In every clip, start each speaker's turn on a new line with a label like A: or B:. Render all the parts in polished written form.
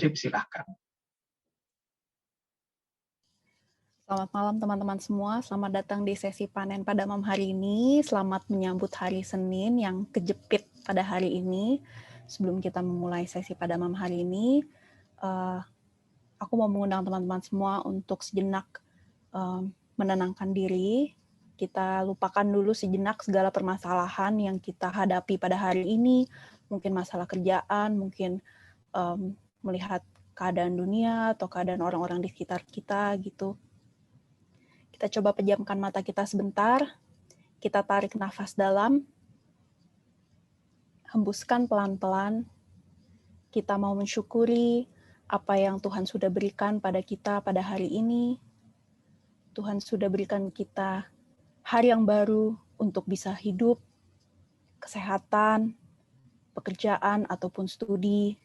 A: Cip, silahkan.
B: Selamat malam teman-teman semua, selamat datang di sesi panen pada malam hari ini. Selamat menyambut hari Senin yang kejepit pada hari ini. Sebelum kita memulai sesi pada malam hari ini, aku mau mengundang teman-teman semua untuk sejenak menenangkan diri. Kita lupakan dulu sejenak segala permasalahan yang kita hadapi pada hari ini. Mungkin masalah kerjaan, mungkin melihat keadaan dunia atau keadaan orang-orang di sekitar kita gitu. Kita coba pejamkan mata kita sebentar, kita tarik nafas dalam, hembuskan pelan-pelan, kita mau mensyukuri apa yang Tuhan sudah berikan pada kita pada hari ini. Tuhan sudah berikan kita hari yang baru untuk bisa hidup, kesehatan, pekerjaan, ataupun studi,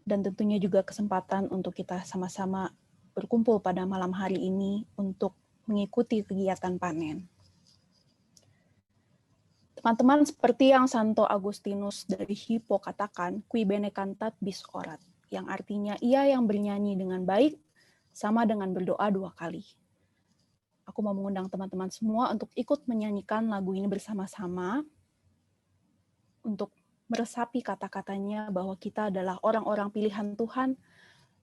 B: dan tentunya juga kesempatan untuk kita sama-sama berkumpul pada malam hari ini untuk mengikuti kegiatan panen. Teman-teman, seperti yang Santo Agustinus dari Hippo katakan, qui bene cantat bis orat, yang artinya ia yang bernyanyi dengan baik sama dengan berdoa 2 kali. Aku mau mengundang teman-teman semua untuk ikut menyanyikan lagu ini bersama-sama, untuk meresapi kata-katanya bahwa kita adalah orang-orang pilihan Tuhan,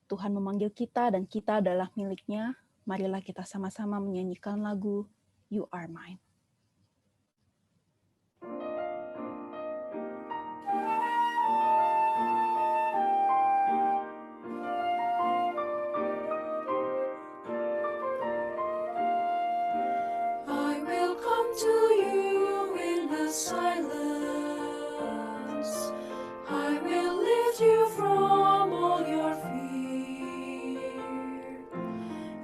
B: Tuhan memanggil kita dan kita adalah miliknya. Marilah kita sama-sama menyanyikan lagu You Are Mine.
C: I will come to you in the silence. I will lift you from all your fear.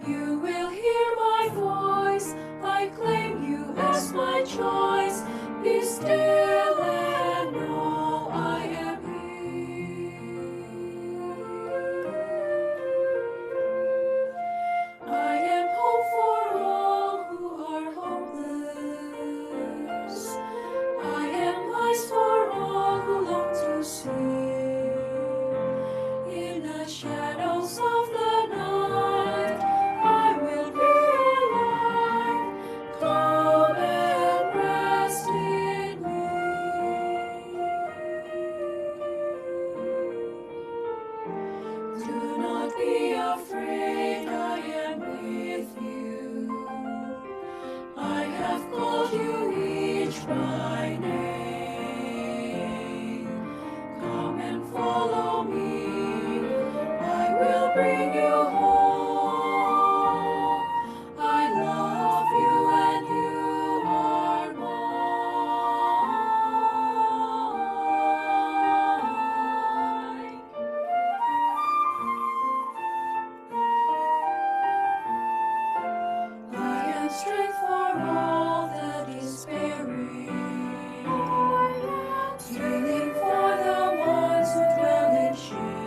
C: You will hear my voice. I claim you as my choice. Be still and know I am here. I am hope for all who are hopeless. I am eyes for all who long to see. In the shadows of the night, I will be a light. Come and rest in me. Do not be afraid, I am with you. I have called you each by name. Come and follow me, I will bring you home. I love you and you are mine. I am strength for all that is despairing, healing for the ones who dwell in shame.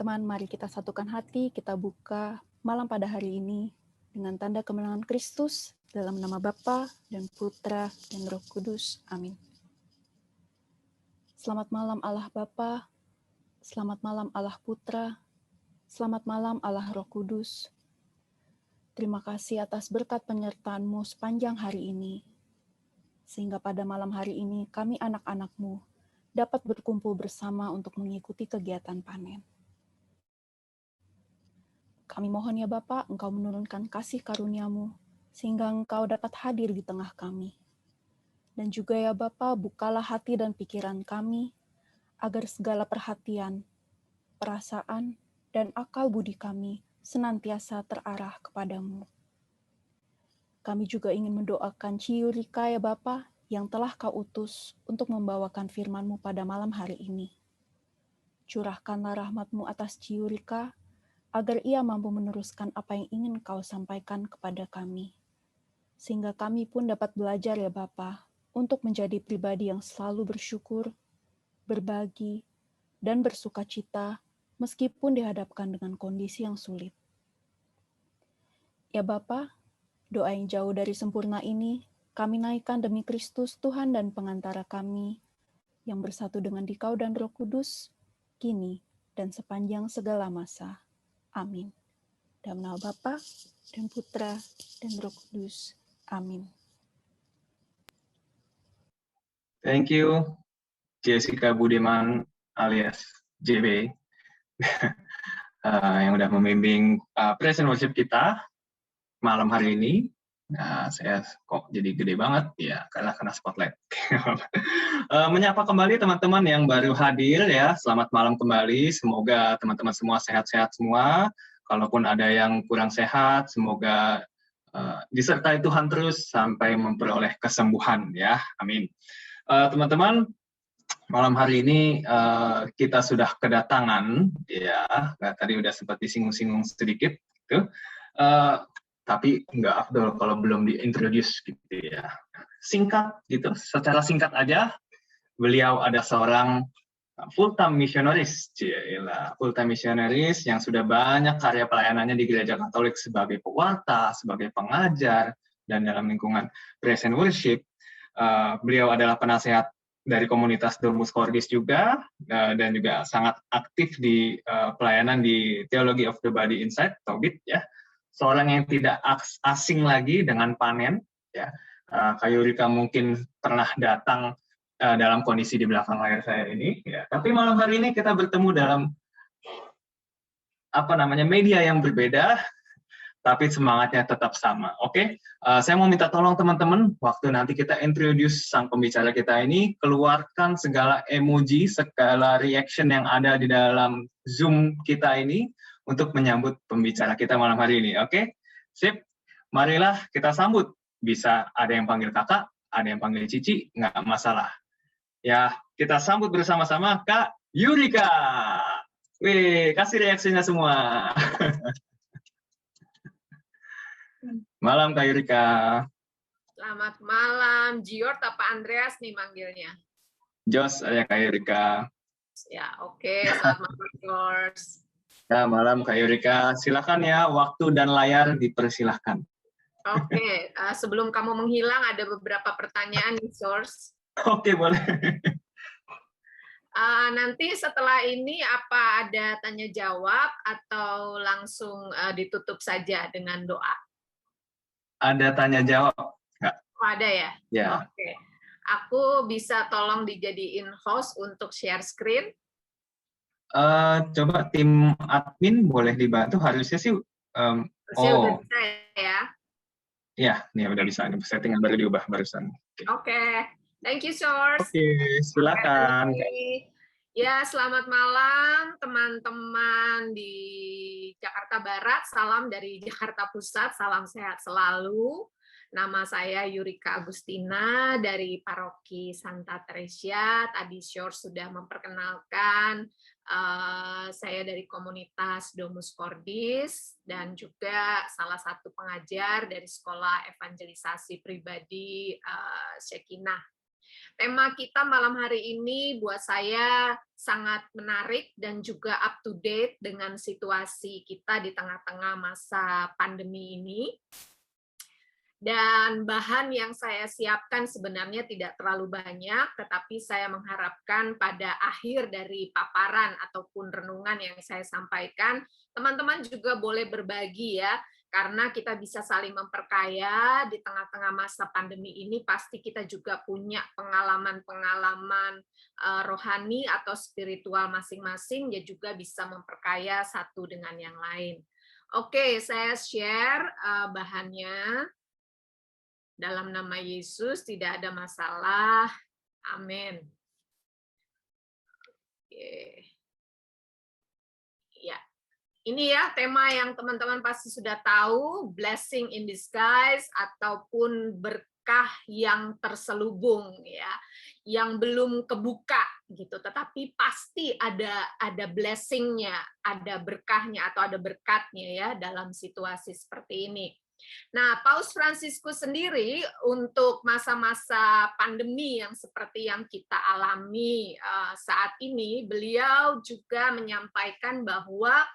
B: teman-teman, mari kita satukan hati, kita buka malam pada hari ini dengan tanda kemenangan Kristus dalam nama Bapa dan Putra dan Roh Kudus. Amin. Selamat malam Allah Bapa, selamat malam Allah Putra, selamat malam Allah Roh Kudus. Terima kasih atas berkat penyertaan-Mu sepanjang hari ini, sehingga pada malam hari ini kami anak-anak-Mu dapat berkumpul bersama untuk mengikuti kegiatan panen. Kami mohon ya Bapa, Engkau menurunkan kasih karunia-Mu, sehingga Engkau dapat hadir di tengah kami. Dan juga ya Bapa, bukalah hati dan pikiran kami, agar segala perhatian, perasaan, dan akal budi kami senantiasa terarah kepadamu. Kami juga ingin mendoakan Ciurika ya Bapa, yang telah Kau utus untuk membawakan firman-Mu pada malam hari ini. Curahkanlah rahmat-Mu atas Ciurika, agar ia mampu meneruskan apa yang ingin Kau sampaikan kepada kami. Sehingga kami pun dapat belajar ya Bapa, untuk menjadi pribadi yang selalu bersyukur, berbagi, dan bersuka cita, meskipun dihadapkan dengan kondisi yang sulit. Ya Bapa, doa yang jauh dari sempurna ini, kami naikkan demi Kristus Tuhan dan pengantara kami, yang bersatu dengan Dikau dan Roh Kudus, kini dan sepanjang segala masa. Amin. Dalam nama Bapa dan Putra dan Roh Kudus. Amin.
A: Thank you, Jessica Budiman alias JB, yang udah membimbing present worship kita malam hari ini. Nah, saya kok jadi gede banget ya karena kena spotlight. Menyapa kembali teman-teman yang baru hadir ya. Selamat malam kembali. Semoga teman-teman semua sehat-sehat semua. Kalaupun ada yang kurang sehat, semoga disertai Tuhan terus sampai memperoleh kesembuhan ya. Amin. Teman-teman, malam hari ini kita sudah kedatangan ya. Tadi udah sempat disinggung-singgung sedikit gitu. Tapi nggak afdol kalau belum diintroduce gitu ya. Singkat gitu, secara singkat aja, beliau ada seorang full-time missionaries, full-time missionaries yang sudah banyak karya pelayanannya di Gereja Katolik sebagai pewarta, sebagai pengajar, dan dalam lingkungan praise and worship. Beliau adalah penasehat dari komunitas Domus Cordis juga, dan juga sangat aktif di pelayanan di Theology of the Body Insight, TOBIT ya. Seorang yang tidak asing lagi dengan panen ya. Kak Yurika mungkin pernah datang dalam kondisi di belakang layar saya ini ya. Tapi malam hari ini kita bertemu dalam media yang berbeda, tapi semangatnya tetap sama. Oke, saya mau minta tolong teman-teman, waktu nanti kita introduce sang pembicara kita ini, keluarkan segala emoji, segala reaction yang ada di dalam Zoom kita ini, untuk menyambut pembicara kita malam hari ini. Oke, sip. Marilah kita sambut. Bisa ada yang panggil kakak, ada yang panggil cici, nggak masalah. Ya, kita sambut bersama-sama Kak Yurika. Wih, kasih reaksinya semua. Malam Kak Yurika.
D: Selamat malam, Giort apa Andreas nih manggilnya?
A: Jos, ya Kak Yurika.
D: Ya, oke. Selamat malam, George.
A: Ya, malam Kak Yurika. Silakan ya, waktu dan layar dipersilahkan.
D: Oke, sebelum kamu menghilang ada beberapa pertanyaan nih, George.
A: Oke, boleh.
D: Nanti setelah ini apa ada tanya jawab atau langsung ditutup saja dengan doa?
A: Ada tanya jawab, Kak?
D: Oh, ada ya?
A: Ya.
D: Oke. Aku bisa tolong dijadiin host untuk share screen?
A: Coba tim admin boleh dibantu, harusnya sih.
D: Udah bisa ya?
A: Ya, nih udah bisa. Settingan baru diubah barusan.
D: Oke. Thank you, George.
A: Oke, silakan.
D: Ya, selamat malam teman-teman di Jakarta Barat. Salam dari Jakarta Pusat. Salam sehat selalu. Nama saya Yurika Agustina dari Paroki Santa Teresia. Tadi George sudah memperkenalkan. Saya dari komunitas Domus Cordis dan juga salah satu pengajar dari Sekolah Evangelisasi Pribadi Shekinah. Tema kita malam hari ini buat saya sangat menarik dan juga up to date dengan situasi kita di tengah-tengah masa pandemi ini. Dan bahan yang saya siapkan sebenarnya tidak terlalu banyak, tetapi saya mengharapkan pada akhir dari paparan ataupun renungan yang saya sampaikan, teman-teman juga boleh berbagi ya, karena kita bisa saling memperkaya di tengah-tengah masa pandemi ini. Pasti kita juga punya pengalaman-pengalaman rohani atau spiritual masing-masing, ya juga bisa memperkaya satu dengan yang lain. Oke, saya share bahannya. Dalam nama Yesus tidak ada masalah. Amin. Oke. Ya. Ini ya tema yang teman-teman pasti sudah tahu, blessing in disguise ataupun berkah yang terselubung ya, yang belum kebuka gitu, tetapi pasti ada blessing-nya, ada berkahnya atau ada berkatnya ya dalam situasi seperti ini. Nah, Paus Fransiskus sendiri untuk masa-masa pandemi yang seperti yang kita alami saat ini, beliau juga menyampaikan bahwa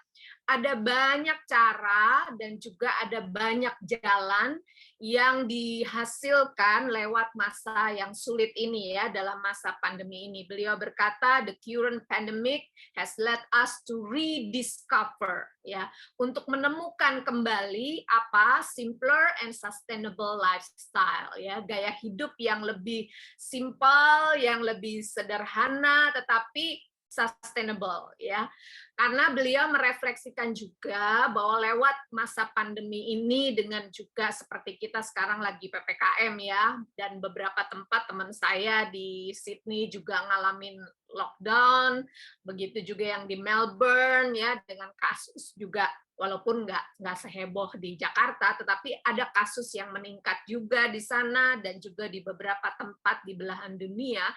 D: ada banyak cara dan juga ada banyak jalan yang dihasilkan lewat masa yang sulit ini ya, dalam masa pandemi ini. Beliau berkata, the current pandemic has led us to rediscover ya, untuk menemukan kembali apa simpler and sustainable lifestyle ya, gaya hidup yang lebih simple, yang lebih sederhana tetapi sustainable ya. Karena beliau merefleksikan juga bahwa lewat masa pandemi ini dengan juga seperti kita sekarang lagi PPKM ya, dan beberapa tempat teman saya di Sydney juga ngalamin lockdown, begitu juga yang di Melbourne ya, dengan kasus juga walaupun nggak seheboh di Jakarta, tetapi ada kasus yang meningkat juga di sana dan juga di beberapa tempat di belahan dunia.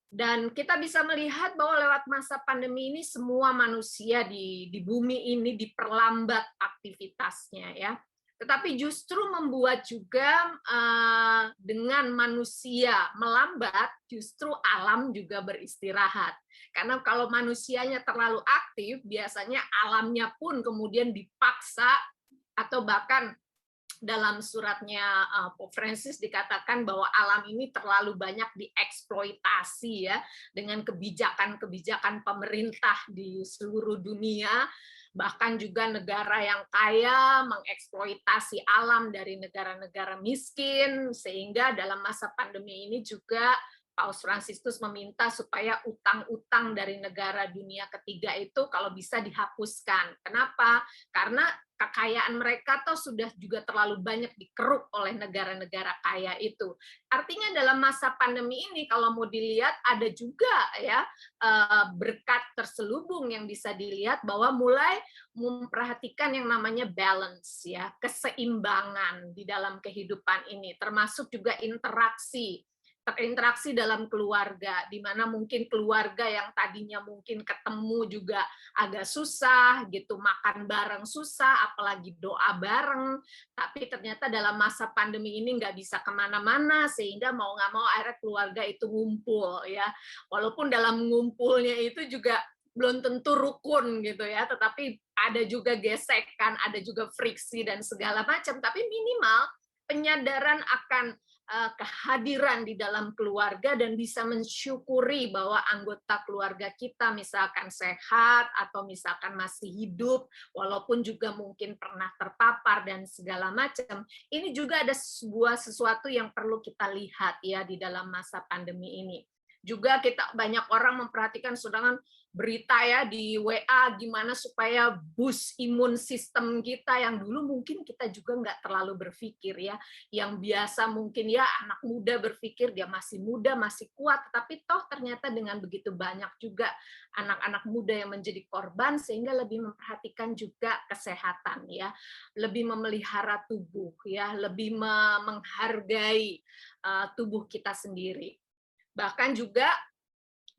D: Dan kita bisa melihat bahwa lewat masa pandemi ini semua manusia di bumi ini diperlambat aktivitasnya ya. Tetapi justru membuat juga dengan manusia melambat, justru alam juga beristirahat. Karena kalau manusianya terlalu aktif, biasanya alamnya pun kemudian dipaksa atau bahkan dalam suratnya Pope Francis dikatakan bahwa alam ini terlalu banyak dieksploitasi ya dengan kebijakan-kebijakan pemerintah di seluruh dunia, bahkan juga negara yang kaya mengeksploitasi alam dari negara-negara miskin, sehingga dalam masa pandemi ini juga Paus Fransiskus meminta supaya utang-utang dari negara dunia ketiga itu kalau bisa dihapuskan. Kenapa? Karena kekayaan mereka tuh sudah juga terlalu banyak dikeruk oleh negara-negara kaya itu. Artinya dalam masa pandemi ini kalau mau dilihat ada juga ya berkat terselubung yang bisa dilihat bahwa mulai memperhatikan yang namanya balance ya, keseimbangan di dalam kehidupan ini, termasuk juga interaksi dalam keluarga, di mana mungkin keluarga yang tadinya mungkin ketemu juga agak susah gitu, makan bareng susah, apalagi doa bareng, tapi ternyata dalam masa pandemi ini nggak bisa kemana-mana, sehingga mau nggak mau akhirnya keluarga itu ngumpul ya, walaupun dalam ngumpulnya itu juga belum tentu rukun gitu ya, tetapi ada juga gesekan, ada juga friksi dan segala macam, tapi minimal penyadaran akan kehadiran di dalam keluarga dan bisa mensyukuri bahwa anggota keluarga kita misalkan sehat atau misalkan masih hidup walaupun juga mungkin pernah terpapar dan segala macam. Ini juga ada sesuatu yang perlu kita lihat ya di dalam masa pandemi ini. Juga kita banyak orang memperhatikan sedangkan berita ya di WA gimana supaya boost imun sistem kita yang dulu mungkin kita juga nggak terlalu berpikir ya, yang biasa mungkin ya anak muda berpikir dia masih muda masih kuat, tapi toh ternyata dengan begitu banyak juga anak-anak muda yang menjadi korban sehingga lebih memperhatikan juga kesehatan ya, lebih memelihara tubuh ya, lebih menghargai tubuh kita sendiri. Bahkan juga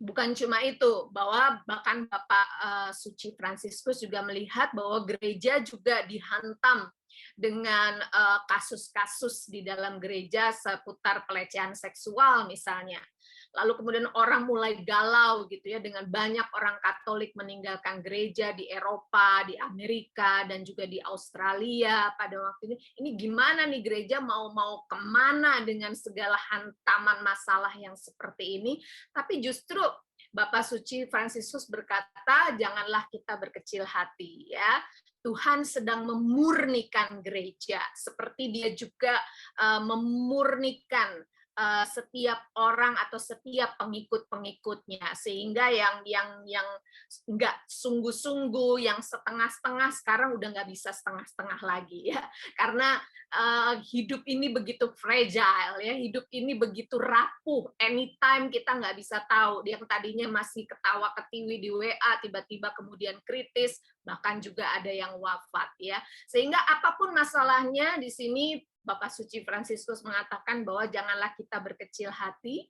D: Bukan cuma itu, bahwa bahkan Bapak Suci Fransiskus juga melihat bahwa gereja juga dihantam dengan kasus-kasus di dalam gereja seputar pelecehan seksual misalnya. Lalu kemudian orang mulai galau gitu ya, dengan banyak orang Katolik meninggalkan gereja di Eropa, di Amerika, dan juga di Australia pada waktu ini. Ini gimana nih gereja mau kemana dengan segala hantaman masalah yang seperti ini? Tapi justru Bapak Suci Fransiskus berkata, janganlah kita berkecil hati ya. Tuhan sedang memurnikan gereja, seperti Dia juga memurnikan setiap orang atau setiap pengikut-pengikutnya, sehingga yang nggak sungguh-sungguh, yang setengah-setengah sekarang udah nggak bisa setengah-setengah lagi ya, karena hidup ini begitu fragile ya, hidup ini begitu rapuh, anytime kita nggak bisa tahu, yang tadinya masih ketawa ketiwi di WA tiba-tiba kemudian kritis, bahkan juga ada yang wafat ya, sehingga apapun masalahnya di sini Bapak Suci Fransiskus mengatakan bahwa janganlah kita berkecil hati.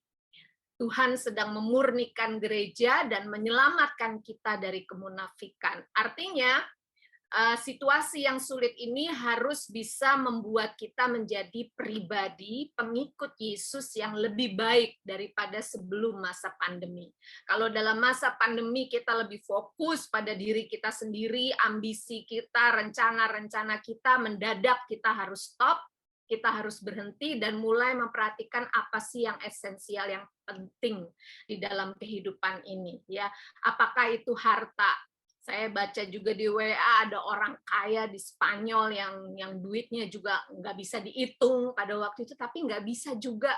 D: Tuhan sedang memurnikan gereja dan menyelamatkan kita dari kemunafikan. Artinya, situasi yang sulit ini harus bisa membuat kita menjadi pribadi pengikut Yesus yang lebih baik daripada sebelum masa pandemi. Kalau dalam masa pandemi kita lebih fokus pada diri kita sendiri, ambisi kita, rencana-rencana kita, mendadak kita harus stop, kita harus berhenti dan mulai memperhatikan apa sih yang esensial, yang penting di dalam kehidupan ini ya. Apakah itu harta? Saya baca juga di WA ada orang kaya di Spanyol yang duitnya juga nggak bisa dihitung pada waktu itu, tapi nggak bisa juga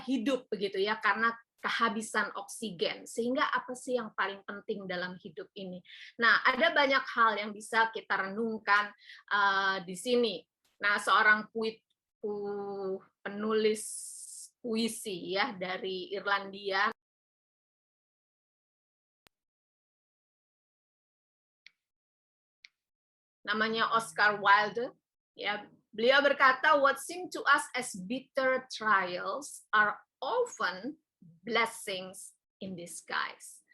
D: hidup begitu ya, karena kehabisan oksigen. Sehingga apa sih yang paling penting dalam hidup ini? Nah, ada banyak hal yang bisa kita renungkan di sini. Nah, seorang penulis puisi ya dari Irlandia, namanya Oscar Wilde, ya, beliau berkata, what seem to us as bitter trials are often blessings in disguise.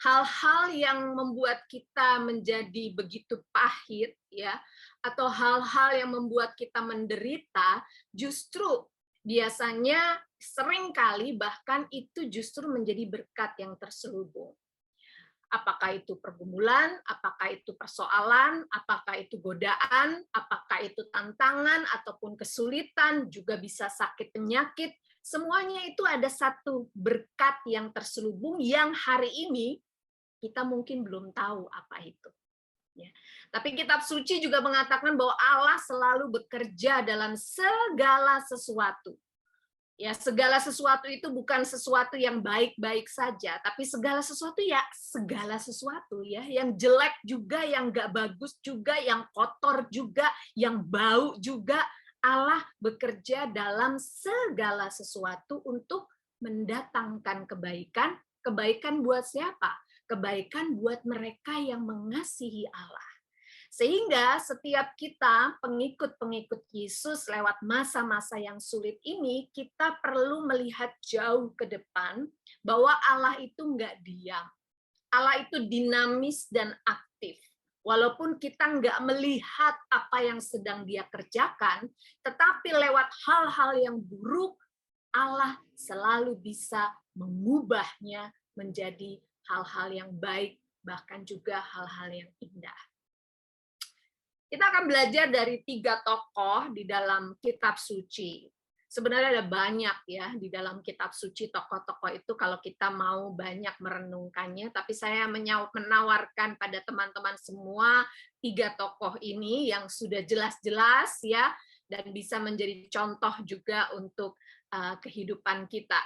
D: Hal-hal yang membuat kita menjadi begitu pahit ya, atau hal-hal yang membuat kita menderita, justru biasanya seringkali bahkan itu justru menjadi berkat yang terselubung. Apakah itu pergumulan, apakah itu persoalan, apakah itu godaan, apakah itu tantangan ataupun kesulitan, juga bisa sakit penyakit, semuanya itu ada satu berkat yang terselubung yang hari ini kita mungkin belum tahu apa itu. Ya. Tapi kitab suci juga mengatakan bahwa Allah selalu bekerja dalam segala sesuatu. Ya, segala sesuatu itu bukan sesuatu yang baik-baik saja, tapi segala sesuatu ya segala sesuatu ya, yang jelek juga, yang nggak bagus juga, yang kotor juga, yang bau juga, Allah bekerja dalam segala sesuatu untuk mendatangkan kebaikan. Kebaikan buat siapa? Kebaikan buat mereka yang mengasihi Allah. Sehingga setiap kita, pengikut-pengikut Yesus lewat masa-masa yang sulit ini, kita perlu melihat jauh ke depan bahwa Allah itu nggak diam. Allah itu dinamis dan aktif. Walaupun kita nggak melihat apa yang sedang Dia kerjakan, tetapi lewat hal-hal yang buruk, Allah selalu bisa mengubahnya menjadi hal-hal yang baik, bahkan juga hal-hal yang indah. Kita akan belajar dari 3 tokoh di dalam kitab suci. Sebenarnya ada banyak ya di dalam kitab suci tokoh-tokoh itu kalau kita mau banyak merenungkannya, tapi saya menawarkan pada teman-teman semua 3 tokoh ini yang sudah jelas-jelas ya, dan bisa menjadi contoh juga untuk kehidupan kita.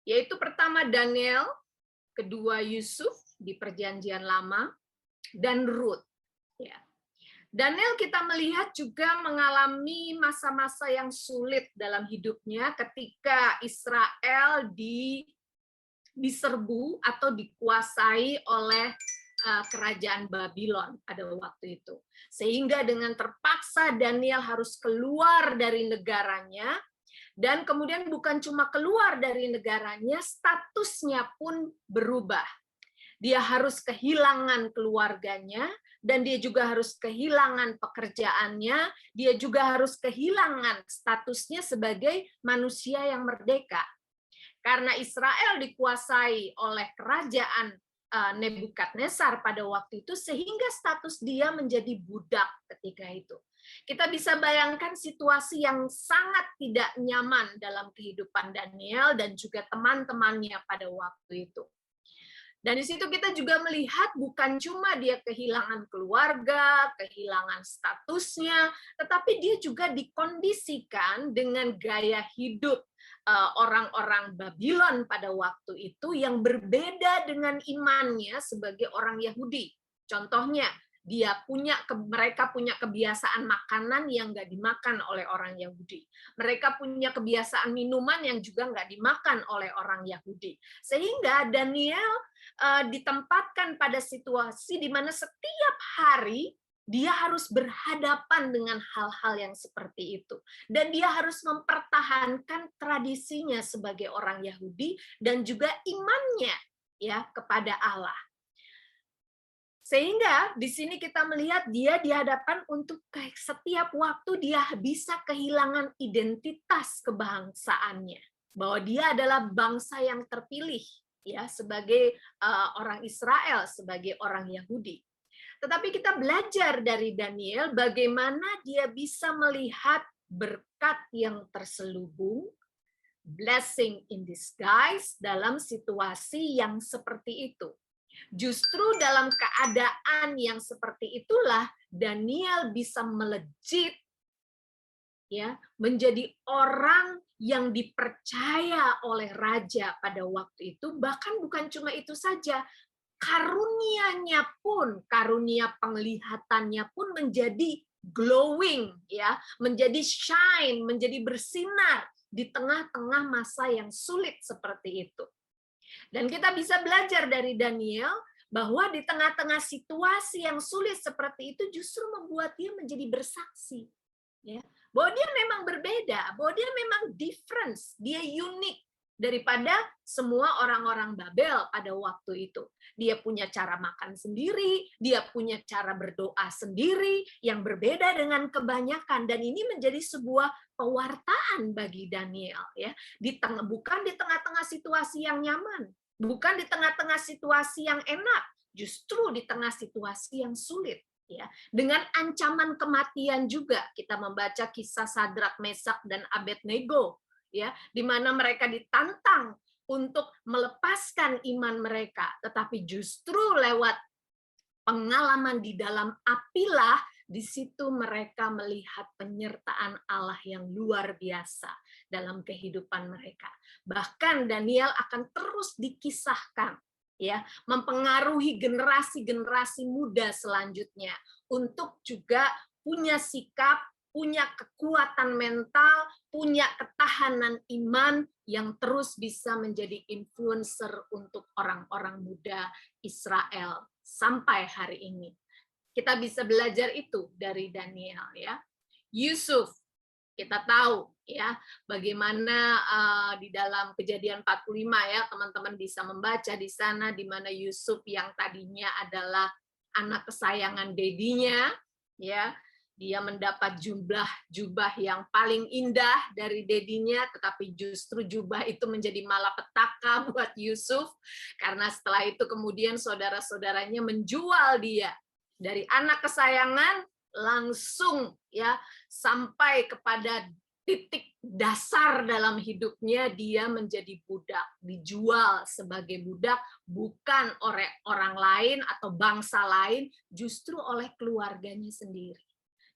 D: Yaitu pertama Daniel, kedua Yusuf di Perjanjian Lama, dan Ruth. Ya. Daniel kita melihat juga mengalami masa-masa yang sulit dalam hidupnya ketika Israel diserbu atau dikuasai oleh kerajaan Babylon pada waktu itu. Sehingga dengan terpaksa Daniel harus keluar dari negaranya Dan kemudian bukan cuma keluar dari negaranya, statusnya pun berubah. Dia harus kehilangan keluarganya, dan dia juga harus kehilangan pekerjaannya, dia juga harus kehilangan statusnya sebagai manusia yang merdeka. Karena Israel dikuasai oleh kerajaan Nebukadnezar pada waktu itu, sehingga status dia menjadi budak ketika itu. Kita bisa bayangkan situasi yang sangat tidak nyaman dalam kehidupan Daniel dan juga teman-temannya pada waktu itu. Dan di situ kita juga melihat bukan cuma dia kehilangan keluarga, kehilangan statusnya, tetapi dia juga dikondisikan dengan gaya hidup orang-orang Babylon pada waktu itu yang berbeda dengan imannya sebagai orang Yahudi. Contohnya, mereka punya kebiasaan makanan yang nggak dimakan oleh orang Yahudi. Mereka punya kebiasaan minuman yang juga nggak dimakan oleh orang Yahudi. Sehingga Daniel ditempatkan pada situasi di mana setiap hari dia harus berhadapan dengan hal-hal yang seperti itu. Dan dia harus mempertahankan tradisinya sebagai orang Yahudi dan juga imannya ya kepada Allah. Sehingga di sini kita melihat dia dihadapkan untuk setiap waktu dia bisa kehilangan identitas kebangsaannya. Bahwa dia adalah bangsa yang terpilih ya sebagai orang Israel, sebagai orang Yahudi. Tetapi kita belajar dari Daniel bagaimana dia bisa melihat berkat yang terselubung, blessing in disguise dalam situasi yang seperti itu. Justru dalam keadaan yang seperti itulah Daniel bisa melejit ya, menjadi orang yang dipercaya oleh raja pada waktu itu. Bahkan bukan cuma itu saja, karunianya pun, karunia penglihatannya pun menjadi glowing ya, menjadi shine, menjadi bersinar di tengah-tengah masa yang sulit seperti itu. Dan kita bisa belajar dari Daniel bahwa di tengah-tengah situasi yang sulit seperti itu justru membuat dia menjadi bersaksi. Ya, bahwa dia memang berbeda, bahwa dia memang different, dia unik daripada semua orang-orang Babel pada waktu itu. Dia punya cara makan sendiri, dia punya cara berdoa sendiri yang berbeda dengan kebanyakan, dan ini menjadi sebuah pewartaan bagi Daniel ya. Bukan di tengah-tengah situasi yang nyaman, bukan di tengah-tengah situasi yang enak, justru di tengah situasi yang sulit. Ya, dengan ancaman kematian juga kita membaca kisah Sadrak, Mesak, dan Abednego, ya, di mana mereka ditantang untuk melepaskan iman mereka, tetapi justru lewat pengalaman di dalam apilah di situ mereka melihat penyertaan Allah yang luar biasa dalam kehidupan mereka. Bahkan Daniel akan terus dikisahkan ya, mempengaruhi generasi-generasi muda selanjutnya untuk juga punya sikap, punya kekuatan mental, punya ketahanan iman yang terus bisa menjadi influencer untuk orang-orang muda Israel sampai hari ini. Kita bisa belajar itu dari Daniel ya. Yusuf, kita tahu ya bagaimana di dalam Kejadian 45 ya, teman-teman bisa membaca di sana di mana Yusuf yang tadinya adalah anak kesayangan dedinya ya, dia mendapat jubah yang paling indah dari dedinya, tetapi justru jubah itu menjadi malapetaka buat Yusuf karena setelah itu kemudian saudara-saudaranya menjual dia dari anak kesayangan langsung ya sampai kepada titik dasar dalam hidupnya dia menjadi budak, dijual sebagai budak bukan oleh orang lain atau bangsa lain, justru oleh keluarganya sendiri.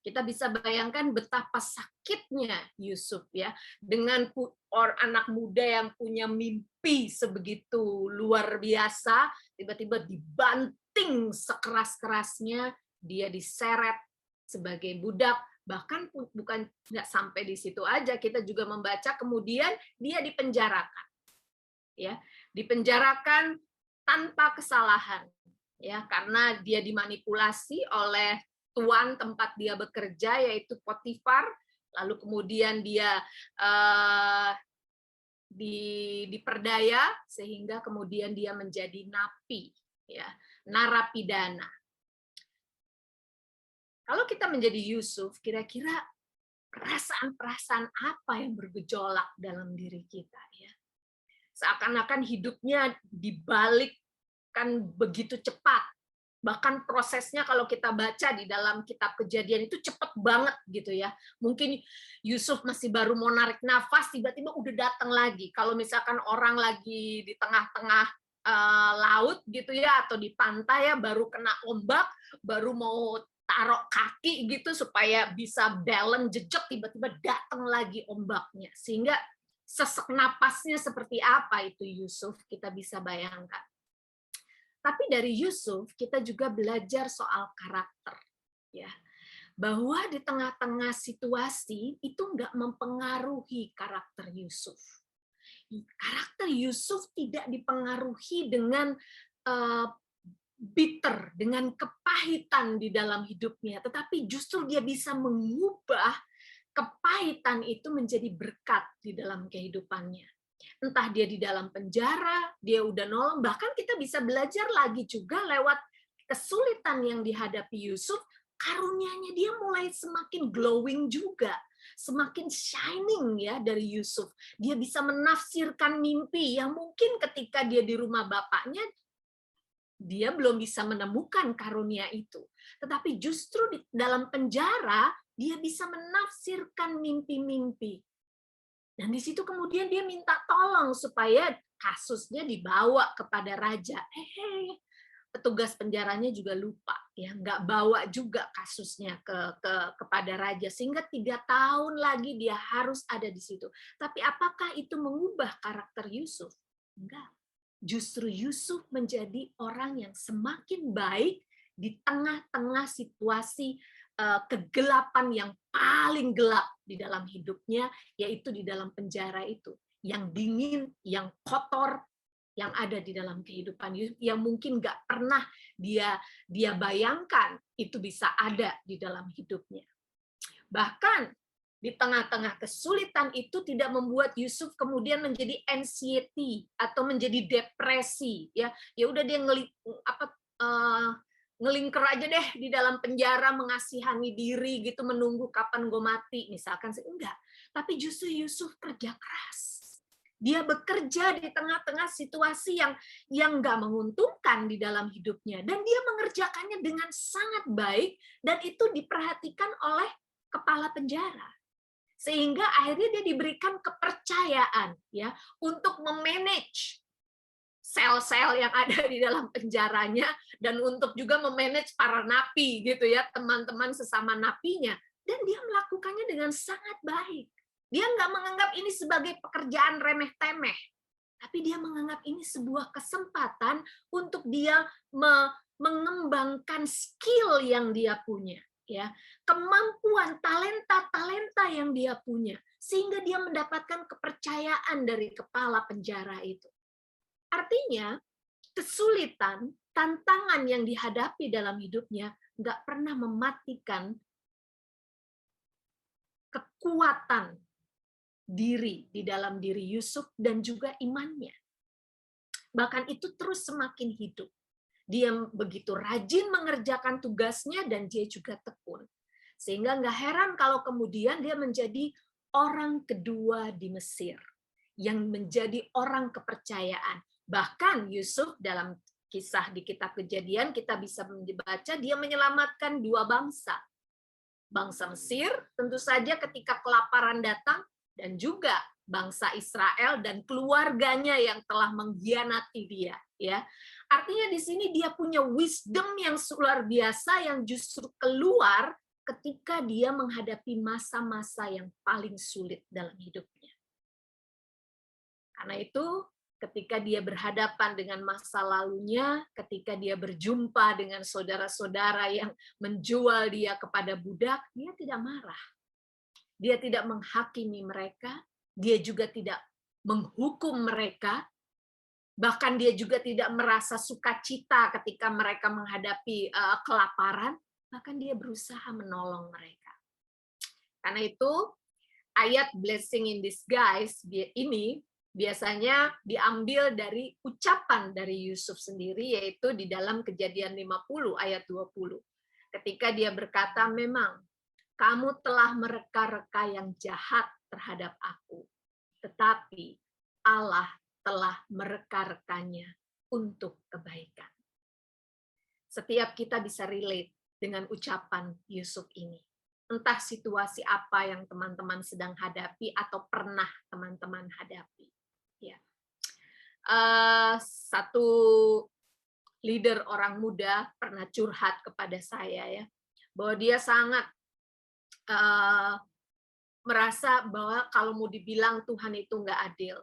D: Kita bisa bayangkan betapa sakitnya Yusuf ya, dengan anak muda yang punya mimpi sebegitu luar biasa, tiba-tiba dibanting sekeras-kerasnya, dia diseret sebagai budak. Bahkan bukan nggak sampai di situ aja, kita juga membaca kemudian dia dipenjarakan, ya, dipenjarakan tanpa kesalahan, ya, karena dia dimanipulasi oleh tuan tempat dia bekerja yaitu Potifar, lalu kemudian dia diperdaya sehingga kemudian dia menjadi napi, ya, narapidana. Kalau kita menjadi Yusuf, kira-kira perasaan-perasaan apa yang bergejolak dalam diri kita, ya? Seakan-akan hidupnya dibalikkan begitu cepat. Bahkan prosesnya kalau kita baca di dalam kitab Kejadian itu cepat banget gitu ya. Mungkin Yusuf masih baru mau narik nafas, tiba-tiba udah datang lagi. Kalau misalkan orang lagi di tengah-tengah laut gitu ya, atau di pantai ya, baru kena ombak, baru mau taruh kaki gitu supaya bisa balance jejak, tiba-tiba datang lagi ombaknya. Sehingga sesek napasnya seperti apa itu Yusuf, kita bisa bayangkan. Tapi dari Yusuf kita juga belajar soal karakter, ya, bahwa di tengah-tengah situasi itu nggak mempengaruhi karakter Yusuf. Karakter Yusuf tidak dipengaruhi dengan bitter, dengan kepahitan di dalam hidupnya, tetapi justru dia bisa mengubah kepahitan itu menjadi berkat di dalam kehidupannya. Entah dia di dalam penjara, dia udah nolong, bahkan kita bisa belajar lagi juga lewat kesulitan yang dihadapi Yusuf, karunia-Nya dia mulai semakin glowing juga, semakin shining ya dari Yusuf. Dia bisa menafsirkan mimpi yang mungkin ketika dia di rumah bapaknya, dia belum bisa menemukan karunia itu. Tetapi justru di dalam penjara, dia bisa menafsirkan mimpi-mimpi. Dan di situ kemudian dia minta tolong supaya kasusnya dibawa kepada raja. Petugas penjaranya juga lupa, ya, nggak bawa juga kasusnya kepada raja, sehingga 3 tahun lagi dia harus ada di situ. Tapi apakah itu mengubah karakter Yusuf? Enggak. Justru Yusuf menjadi orang yang semakin baik di tengah-tengah situasi kegelapan yang paling gelap di dalam hidupnya, yaitu di dalam penjara itu, yang dingin, yang kotor, yang ada di dalam kehidupan Yusuf, yang mungkin nggak pernah dia bayangkan itu bisa ada di dalam hidupnya. Bahkan di tengah-tengah kesulitan itu tidak membuat Yusuf kemudian menjadi anxiety atau menjadi depresi, ya udah dia ngelingker aja deh di dalam penjara, mengasihani diri gitu, menunggu kapan gue mati misalkan. Enggak, tapi justru Yusuf kerja keras. Dia bekerja di tengah-tengah situasi yang nggak menguntungkan di dalam hidupnya, dan dia mengerjakannya dengan sangat baik, dan itu diperhatikan oleh kepala penjara. Sehingga akhirnya dia diberikan kepercayaan, ya, untuk memanage sel-sel yang ada di dalam penjaranya, dan untuk juga memanage para napi gitu ya, teman-teman sesama napinya, dan dia melakukannya dengan sangat baik. Dia nggak menganggap ini sebagai pekerjaan remeh-temeh, tapi dia menganggap ini sebuah kesempatan untuk dia mengembangkan skill yang dia punya, ya, kemampuan, talenta yang dia punya, sehingga dia mendapatkan kepercayaan dari kepala penjara itu. Artinya, kesulitan, tantangan yang dihadapi dalam hidupnya nggak pernah mematikan kekuatan diri di dalam diri Yusuf dan juga imannya. Bahkan itu terus semakin hidup. Dia begitu rajin mengerjakan tugasnya dan dia juga tekun. Sehingga nggak heran kalau kemudian dia menjadi orang kedua di Mesir, yang menjadi orang kepercayaan. Bahkan Yusuf dalam kisah di kitab Kejadian kita bisa membaca dia menyelamatkan 2 bangsa. Bangsa Mesir tentu saja ketika kelaparan datang, dan juga bangsa Israel dan keluarganya yang telah mengkhianati dia, ya. Artinya di sini dia punya wisdom yang luar biasa yang justru keluar ketika dia menghadapi masa-masa yang paling sulit dalam hidupnya. Karena itu ketika dia berhadapan dengan masa lalunya, ketika dia berjumpa dengan saudara-saudara yang menjual dia kepada budak, dia tidak marah. Dia tidak menghakimi mereka, dia juga tidak menghukum mereka, bahkan dia juga tidak merasa sukacita ketika mereka menghadapi kelaparan, bahkan dia berusaha menolong mereka. Karena itu ayat blessing in disguise ini biasanya diambil dari ucapan dari Yusuf sendiri, yaitu di dalam Kejadian 50 ayat 20. Ketika dia berkata, memang kamu telah mereka-reka yang jahat terhadap aku, tetapi Allah telah mereka-rekanya untuk kebaikan. Setiap kita bisa relate dengan ucapan Yusuf ini. Entah situasi apa yang teman-teman sedang hadapi atau pernah teman-teman hadapi. Ya. Satu leader orang muda pernah curhat kepada saya, ya, bahwa dia sangat merasa bahwa kalau mau dibilang Tuhan itu nggak adil.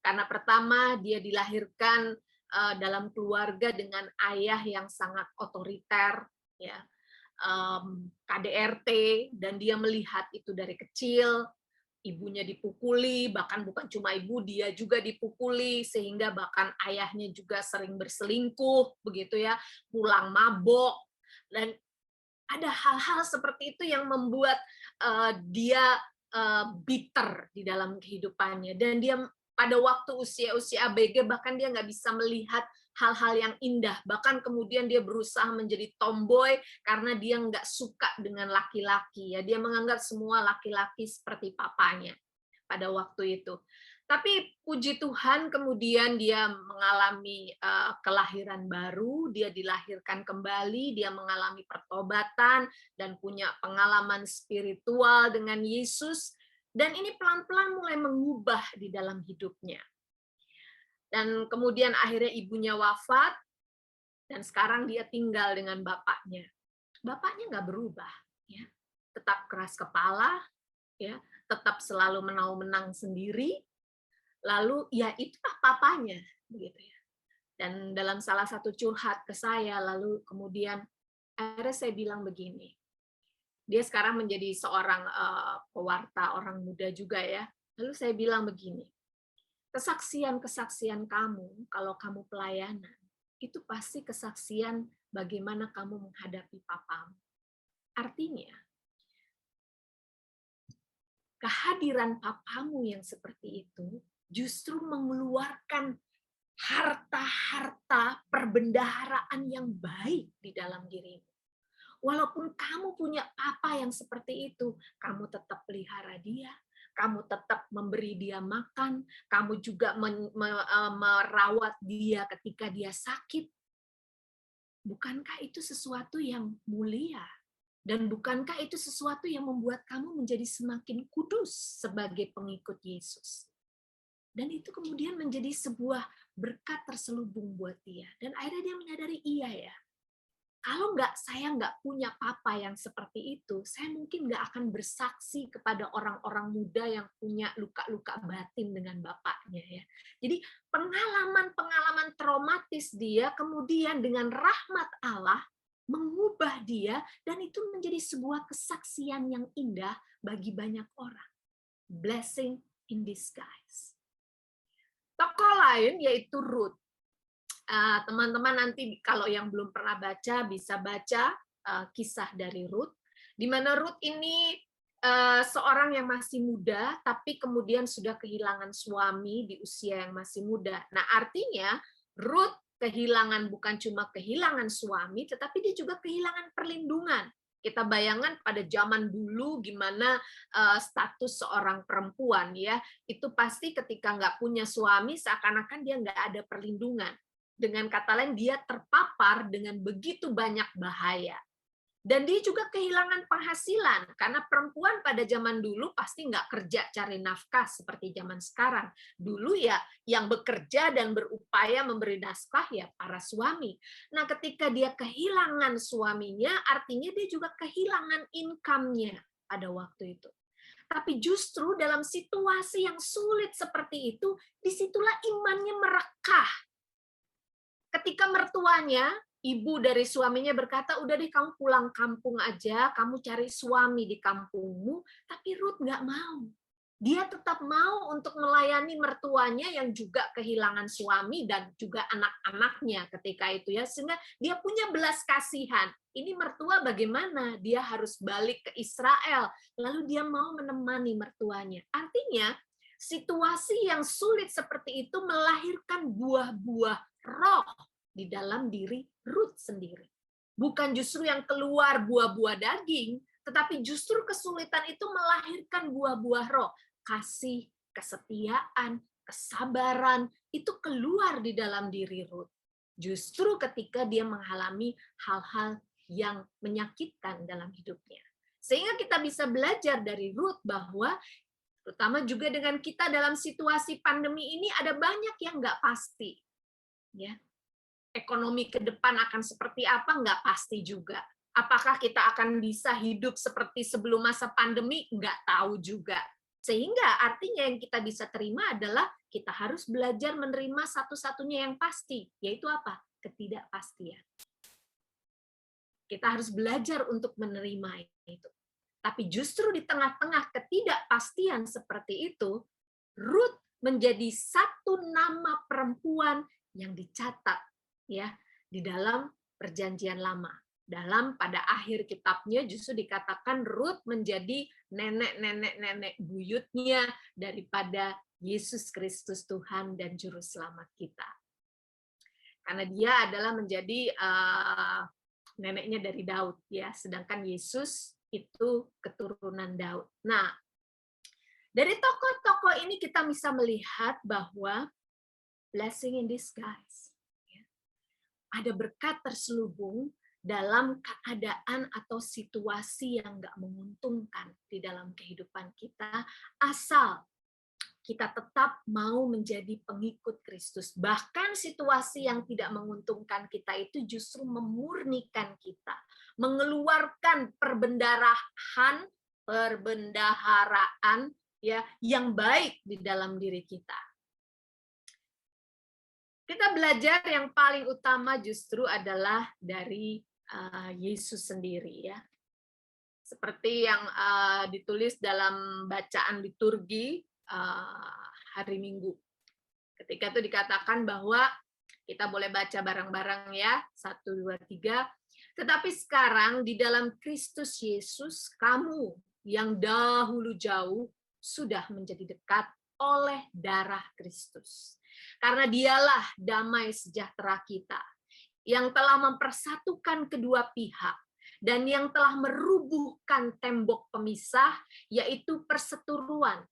D: Karena pertama dia dilahirkan dalam keluarga dengan ayah yang sangat otoriter, ya, KDRT, dan dia melihat itu dari kecil. Ibunya dipukuli, bahkan bukan cuma ibu, dia juga dipukuli, sehingga bahkan ayahnya juga sering berselingkuh, begitu ya, pulang mabok, dan ada hal-hal seperti itu yang membuat dia bitter di dalam kehidupannya, dan dia pada waktu usia ABG bahkan dia nggak bisa melihat hal-hal yang indah, bahkan kemudian dia berusaha menjadi tomboy karena dia nggak suka dengan laki-laki, ya, dia menganggap semua laki-laki seperti papanya pada waktu itu. Tapi puji Tuhan kemudian dia mengalami kelahiran baru, dia dilahirkan kembali, dia mengalami pertobatan dan punya pengalaman spiritual dengan Yesus, dan ini pelan-pelan mulai mengubah di dalam hidupnya. Dan kemudian akhirnya ibunya wafat, dan sekarang dia tinggal dengan bapaknya. Bapaknya nggak berubah, ya, tetap keras kepala, ya, tetap selalu menang sendiri. Lalu ya itulah papanya, begitu ya. Dan dalam salah satu curhat ke saya, lalu kemudian akhirnya saya bilang begini. Dia sekarang menjadi seorang pewarta orang muda juga, ya. Lalu saya bilang begini. Kesaksian-kesaksian kamu, kalau kamu pelayanan, itu pasti kesaksian bagaimana kamu menghadapi papamu. Artinya, kehadiran papamu yang seperti itu justru mengeluarkan harta-harta perbendaharaan yang baik di dalam dirimu. Walaupun kamu punya papa yang seperti itu, kamu tetap pelihara dia, kamu tetap memberi dia makan, kamu juga merawat dia ketika dia sakit. Bukankah itu sesuatu yang mulia? Dan bukankah itu sesuatu yang membuat kamu menjadi semakin kudus sebagai pengikut Yesus? Dan itu kemudian menjadi sebuah berkat terselubung buat dia. Dan akhirnya dia menyadari, iya ya, kalau saya nggak punya papa yang seperti itu, saya mungkin nggak akan bersaksi kepada orang-orang muda yang punya luka-luka batin dengan bapaknya, ya. Jadi pengalaman-pengalaman traumatis dia kemudian dengan rahmat Allah mengubah dia, dan itu menjadi sebuah kesaksian yang indah bagi banyak orang. Blessing in disguise. Tokoh lain yaitu Ruth. Teman-teman nanti kalau yang belum pernah baca bisa baca kisah dari Ruth, di mana Ruth ini seorang yang masih muda tapi kemudian sudah kehilangan suami di usia yang masih muda. Nah, artinya Ruth kehilangan bukan cuma kehilangan suami, tetapi dia juga kehilangan perlindungan. Kita bayangkan pada zaman dulu gimana status seorang perempuan, ya, itu pasti ketika nggak punya suami seakan-akan dia nggak ada perlindungan. Dengan kata lain, dia terpapar dengan begitu banyak bahaya. Dan dia juga kehilangan penghasilan, karena perempuan pada zaman dulu pasti nggak kerja cari nafkah seperti zaman sekarang. Dulu ya yang bekerja dan berupaya memberi nafkah ya para suami. Nah, ketika dia kehilangan suaminya, artinya dia juga kehilangan income-nya pada waktu itu. Tapi justru dalam situasi yang sulit seperti itu, disitulah imannya merekah. Ketika mertuanya, ibu dari suaminya berkata, udah deh kamu pulang kampung aja, kamu cari suami di kampungmu, tapi Ruth nggak mau. dia tetap mau untuk melayani mertuanya yang juga kehilangan suami dan juga anak-anaknya ketika itu ya, sehingga dia punya belas kasihan. Ini mertua bagaimana? Dia harus balik ke Israel, lalu dia mau menemani mertuanya. Artinya situasi yang sulit seperti itu melahirkan buah-buah roh di dalam diri Ruth sendiri. Bukan justru yang keluar buah-buah daging, tetapi justru kesulitan itu melahirkan buah-buah roh. Kasih, kesetiaan, kesabaran, itu keluar di dalam diri Ruth. Justru ketika dia mengalami hal-hal yang menyakitkan dalam hidupnya. Sehingga kita bisa belajar dari Ruth bahwa, terutama juga dengan kita dalam situasi pandemi ini, ada banyak yang nggak pasti. Ya, ekonomi ke depan akan seperti apa, nggak pasti juga. Apakah kita akan bisa hidup seperti sebelum masa pandemi, nggak tahu juga. Sehingga artinya yang kita bisa terima adalah kita harus belajar menerima satu-satunya yang pasti, yaitu apa? Ketidakpastian. Kita harus belajar untuk menerima itu. Tapi justru di tengah-tengah ketidakpastian seperti itu, Ruth menjadi satu nama perempuan yang dicatat ya di dalam Perjanjian Lama. Pada akhir kitabnya justru dikatakan Ruth menjadi nenek buyutnya daripada Yesus Kristus Tuhan dan Juru Selamat kita. Karena dia adalah menjadi neneknya dari Daud ya, sedangkan Yesus itu keturunan Daud. Nah, dari tokoh-tokoh ini kita bisa melihat bahwa blessing in disguise. Ada berkat terselubung dalam keadaan atau situasi yang nggak menguntungkan di dalam kehidupan kita, asal kita tetap mau menjadi pengikut Kristus. Bahkan situasi yang tidak menguntungkan kita itu justru memurnikan kita, mengeluarkan perbendaharaan ya yang baik di dalam diri kita. Kita belajar yang paling utama justru adalah dari Yesus sendiri ya. Seperti yang ditulis dalam bacaan liturgi hari Minggu. Ketika itu dikatakan bahwa kita boleh baca bareng-bareng ya, 1, 2, 3. Tetapi sekarang di dalam Kristus Yesus, kamu yang dahulu jauh sudah menjadi dekat oleh darah Kristus. Karena dialah damai sejahtera kita, yang telah mempersatukan kedua pihak, dan yang telah merubuhkan tembok pemisah, yaitu perseteruan.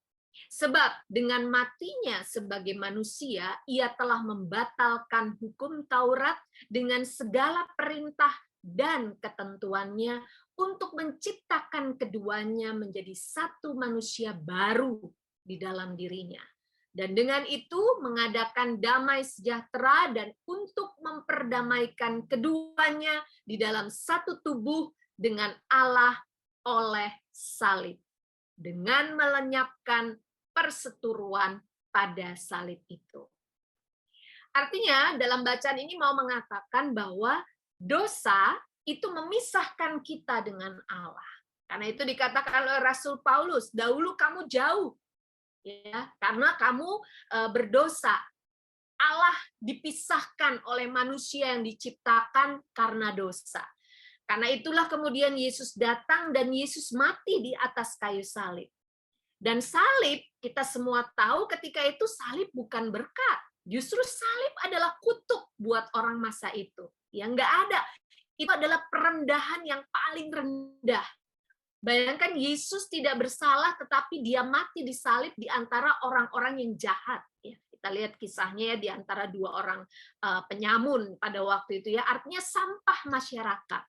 D: Sebab dengan matinya sebagai manusia, ia telah membatalkan hukum Taurat dengan segala perintah dan ketentuannya untuk menciptakan keduanya menjadi satu manusia baru di dalam dirinya. Dan dengan itu mengadakan damai sejahtera dan untuk memperdamaikan keduanya di dalam satu tubuh dengan Allah oleh salib. Dengan melenyapkan perseteruan pada salib itu. Artinya dalam bacaan ini mau mengatakan bahwa dosa itu memisahkan kita dengan Allah. Karena itu dikatakan oleh Rasul Paulus, dahulu kamu jauh. Ya, karena kamu berdosa. Allah dipisahkan oleh manusia yang diciptakan karena dosa. Karena itulah kemudian Yesus datang dan Yesus mati di atas kayu salib. Dan salib, kita semua tahu ketika itu salib bukan berkat. Justru salib adalah kutuk buat orang masa itu. Ya nggak ada. Itu adalah perendahan yang paling rendah. Bayangkan Yesus tidak bersalah, tetapi dia mati di salib di antara orang-orang yang jahat. Ya, kita lihat kisahnya ya di antara dua orang penyamun pada waktu itu ya. Artinya sampah masyarakat.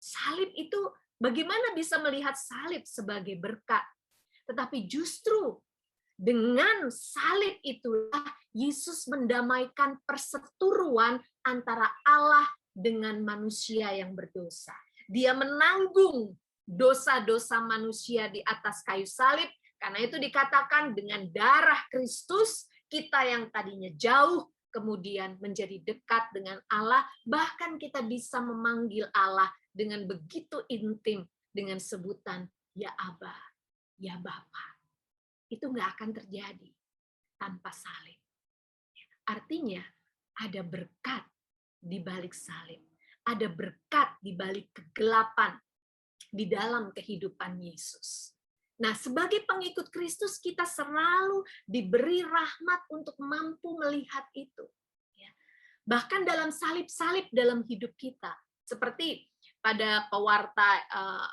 D: Salib itu bagaimana bisa melihat salib sebagai berkat? Tetapi justru dengan salib itulah Yesus mendamaikan perseteruan antara Allah dengan manusia yang berdosa. Dia menanggung dosa-dosa manusia di atas kayu salib. Karena itu dikatakan dengan darah Kristus, kita yang tadinya jauh, kemudian menjadi dekat dengan Allah. Bahkan kita bisa memanggil Allah dengan begitu intim, dengan sebutan, ya Aba, ya Bapa. itu nggak akan terjadi tanpa salib. Artinya ada berkat di balik salib, ada berkat di balik kegelapan di dalam kehidupan Yesus. Nah, sebagai pengikut Kristus kita selalu diberi rahmat untuk mampu melihat itu. Bahkan dalam salib-salib dalam hidup kita, seperti pada pewarta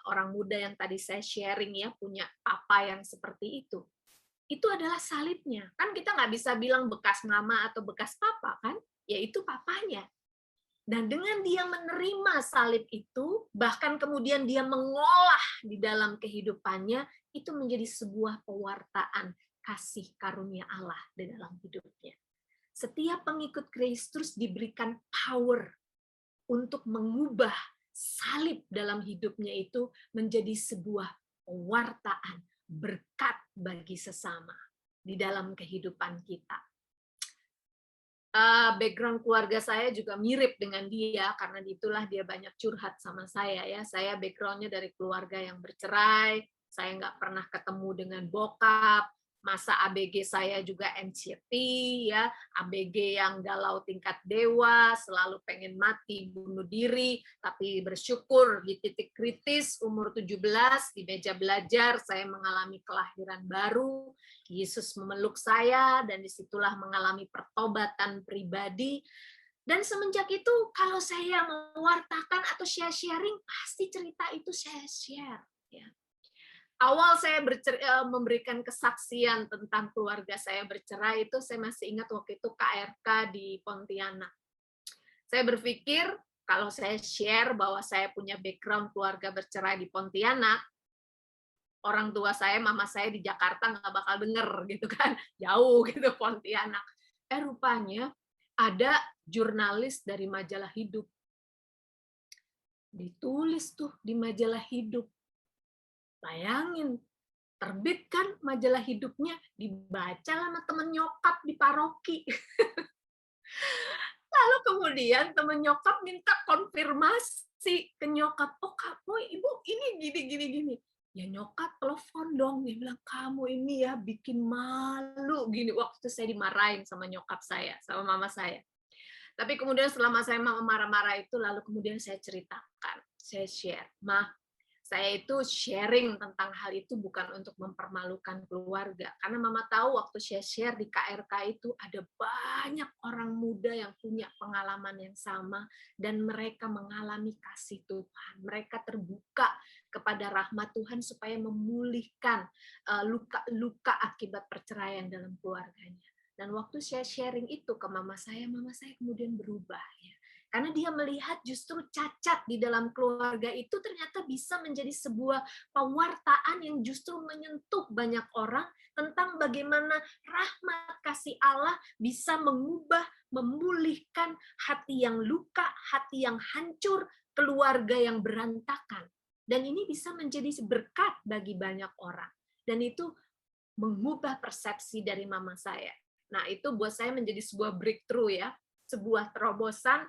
D: orang muda yang tadi saya sharing ya, punya papa yang seperti itu adalah salibnya. Kan kita nggak bisa bilang bekas mama atau bekas papa kan, yaitu papanya. Dan dengan dia menerima salib itu, bahkan kemudian dia mengolah di dalam kehidupannya, itu menjadi sebuah pewartaan kasih karunia Allah di dalam hidupnya. Setiap pengikut Kristus diberikan power untuk mengubah salib dalam hidupnya itu menjadi sebuah pewartaan berkat bagi sesama di dalam kehidupan kita. Background keluarga saya juga mirip dengan dia, karena itulah dia banyak curhat sama saya ya. Saya backgroundnya dari keluarga yang bercerai, saya nggak pernah ketemu dengan bokap, masa ABG saya juga NCT ya, ABG yang galau tingkat dewa, selalu pengen mati, bunuh diri, tapi bersyukur di titik kritis umur 17 di meja belajar saya mengalami kelahiran baru. Yesus memeluk saya dan disitulah mengalami pertobatan pribadi. Dan semenjak itu kalau saya mewartakan atau sharing, pasti cerita itu saya share. Ya. Awal saya memberikan kesaksian tentang keluarga saya bercerai itu, saya masih ingat waktu itu KRK di Pontianak. Saya berpikir kalau saya share bahwa saya punya background keluarga bercerai di Pontianak, orang tua saya, mama saya di Jakarta nggak bakal denger gitu kan, jauh gitu Pontianak. Rupanya ada jurnalis dari majalah Hidup. Ditulis tuh di majalah Hidup. Bayangin, terbit kan majalah Hidupnya, dibaca sama temen nyokap di paroki. Lalu kemudian temen nyokap minta konfirmasi ke nyokap, oh kamu ibu ini gini. Ya nyokap telepon dong, dia bilang kamu ini ya bikin malu gini. Waktu itu saya dimarahin sama nyokap saya, sama mama saya. Tapi kemudian selama saya mama marah-marah itu, lalu kemudian saya ceritakan, saya share, Ma, saya itu sharing tentang hal itu bukan untuk mempermalukan keluarga. Karena mama tahu waktu saya share di KRK itu ada banyak orang muda yang punya pengalaman yang sama dan mereka mengalami kasih Tuhan. Mereka terbuka kepada rahmat Tuhan supaya memulihkan luka-luka akibat perceraian dalam keluarganya. Dan waktu saya sharing itu ke mama saya kemudian berubah ya. Karena dia melihat justru cacat di dalam keluarga itu ternyata bisa menjadi sebuah pewartaan yang justru menyentuh banyak orang tentang bagaimana rahmat kasih Allah bisa mengubah, memulihkan hati yang luka, hati yang hancur, keluarga yang berantakan. Dan ini bisa menjadi berkat bagi banyak orang. Dan itu mengubah persepsi dari mama saya. Nah, itu buat saya menjadi sebuah breakthrough ya, sebuah terobosan.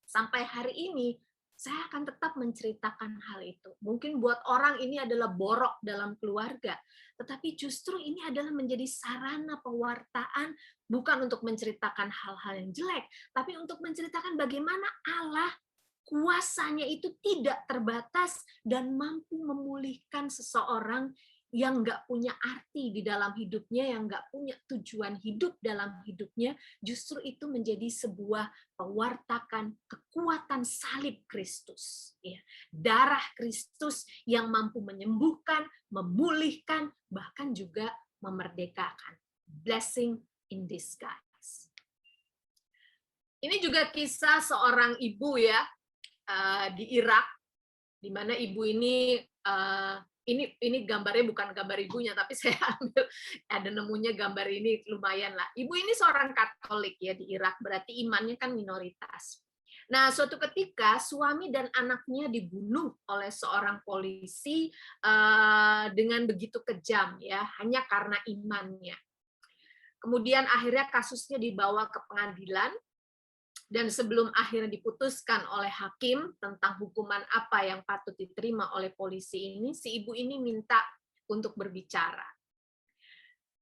D: Sampai hari ini, saya akan tetap menceritakan hal itu. Mungkin buat orang ini adalah borok dalam keluarga, tetapi justru ini adalah menjadi sarana pewartaan, bukan untuk menceritakan hal-hal yang jelek, tapi untuk menceritakan bagaimana Allah, kuasanya itu tidak terbatas dan mampu memulihkan seseorang yang nggak punya arti di dalam hidupnya, yang nggak punya tujuan hidup dalam hidupnya, justru itu menjadi sebuah pewartakan kekuatan salib Kristus. Ya. Darah Kristus yang mampu menyembuhkan, memulihkan, bahkan juga memerdekakan. Blessing in disguise. Ini juga kisah seorang ibu ya, di Irak, di mana ibu ini gambarnya bukan gambar ibunya, tapi saya ambil ada nemunya gambar ini lumayan lah. Ibu ini seorang Katolik ya di Irak, berarti imannya kan minoritas. Nah, suatu ketika suami dan anaknya dibunuh oleh seorang polisi dengan begitu kejam ya, hanya karena imannya. Kemudian akhirnya kasusnya dibawa ke pengadilan. Dan sebelum akhirnya diputuskan oleh hakim tentang hukuman apa yang patut diterima oleh polisi ini, si ibu ini minta untuk berbicara.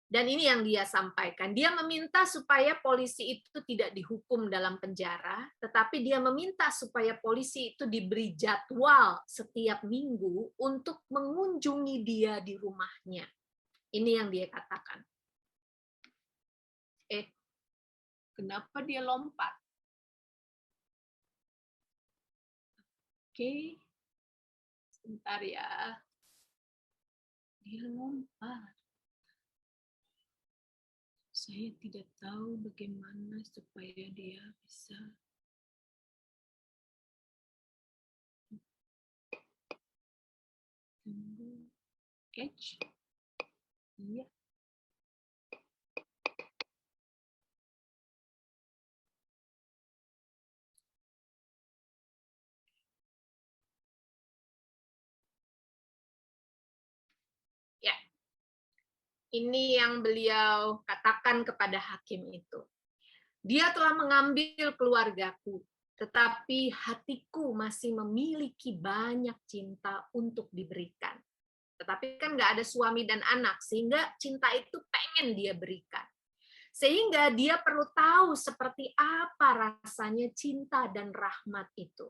D: Dan ini yang dia sampaikan. Dia meminta supaya polisi itu tidak dihukum dalam penjara, tetapi dia meminta supaya polisi itu diberi jadwal setiap minggu untuk mengunjungi dia di rumahnya. Ini yang dia katakan. Kenapa dia lompat? Oke, sebentar ya. Dia lompat. Saya tidak tahu bagaimana supaya dia bisa tunggu. Catch. Iya. Ya. Ini yang beliau katakan kepada hakim itu. Dia telah mengambil keluargaku, tetapi hatiku masih memiliki banyak cinta untuk diberikan. Tetapi kan nggak ada suami dan anak, sehingga cinta itu pengen dia berikan. Sehingga dia perlu tahu seperti apa rasanya cinta dan rahmat itu.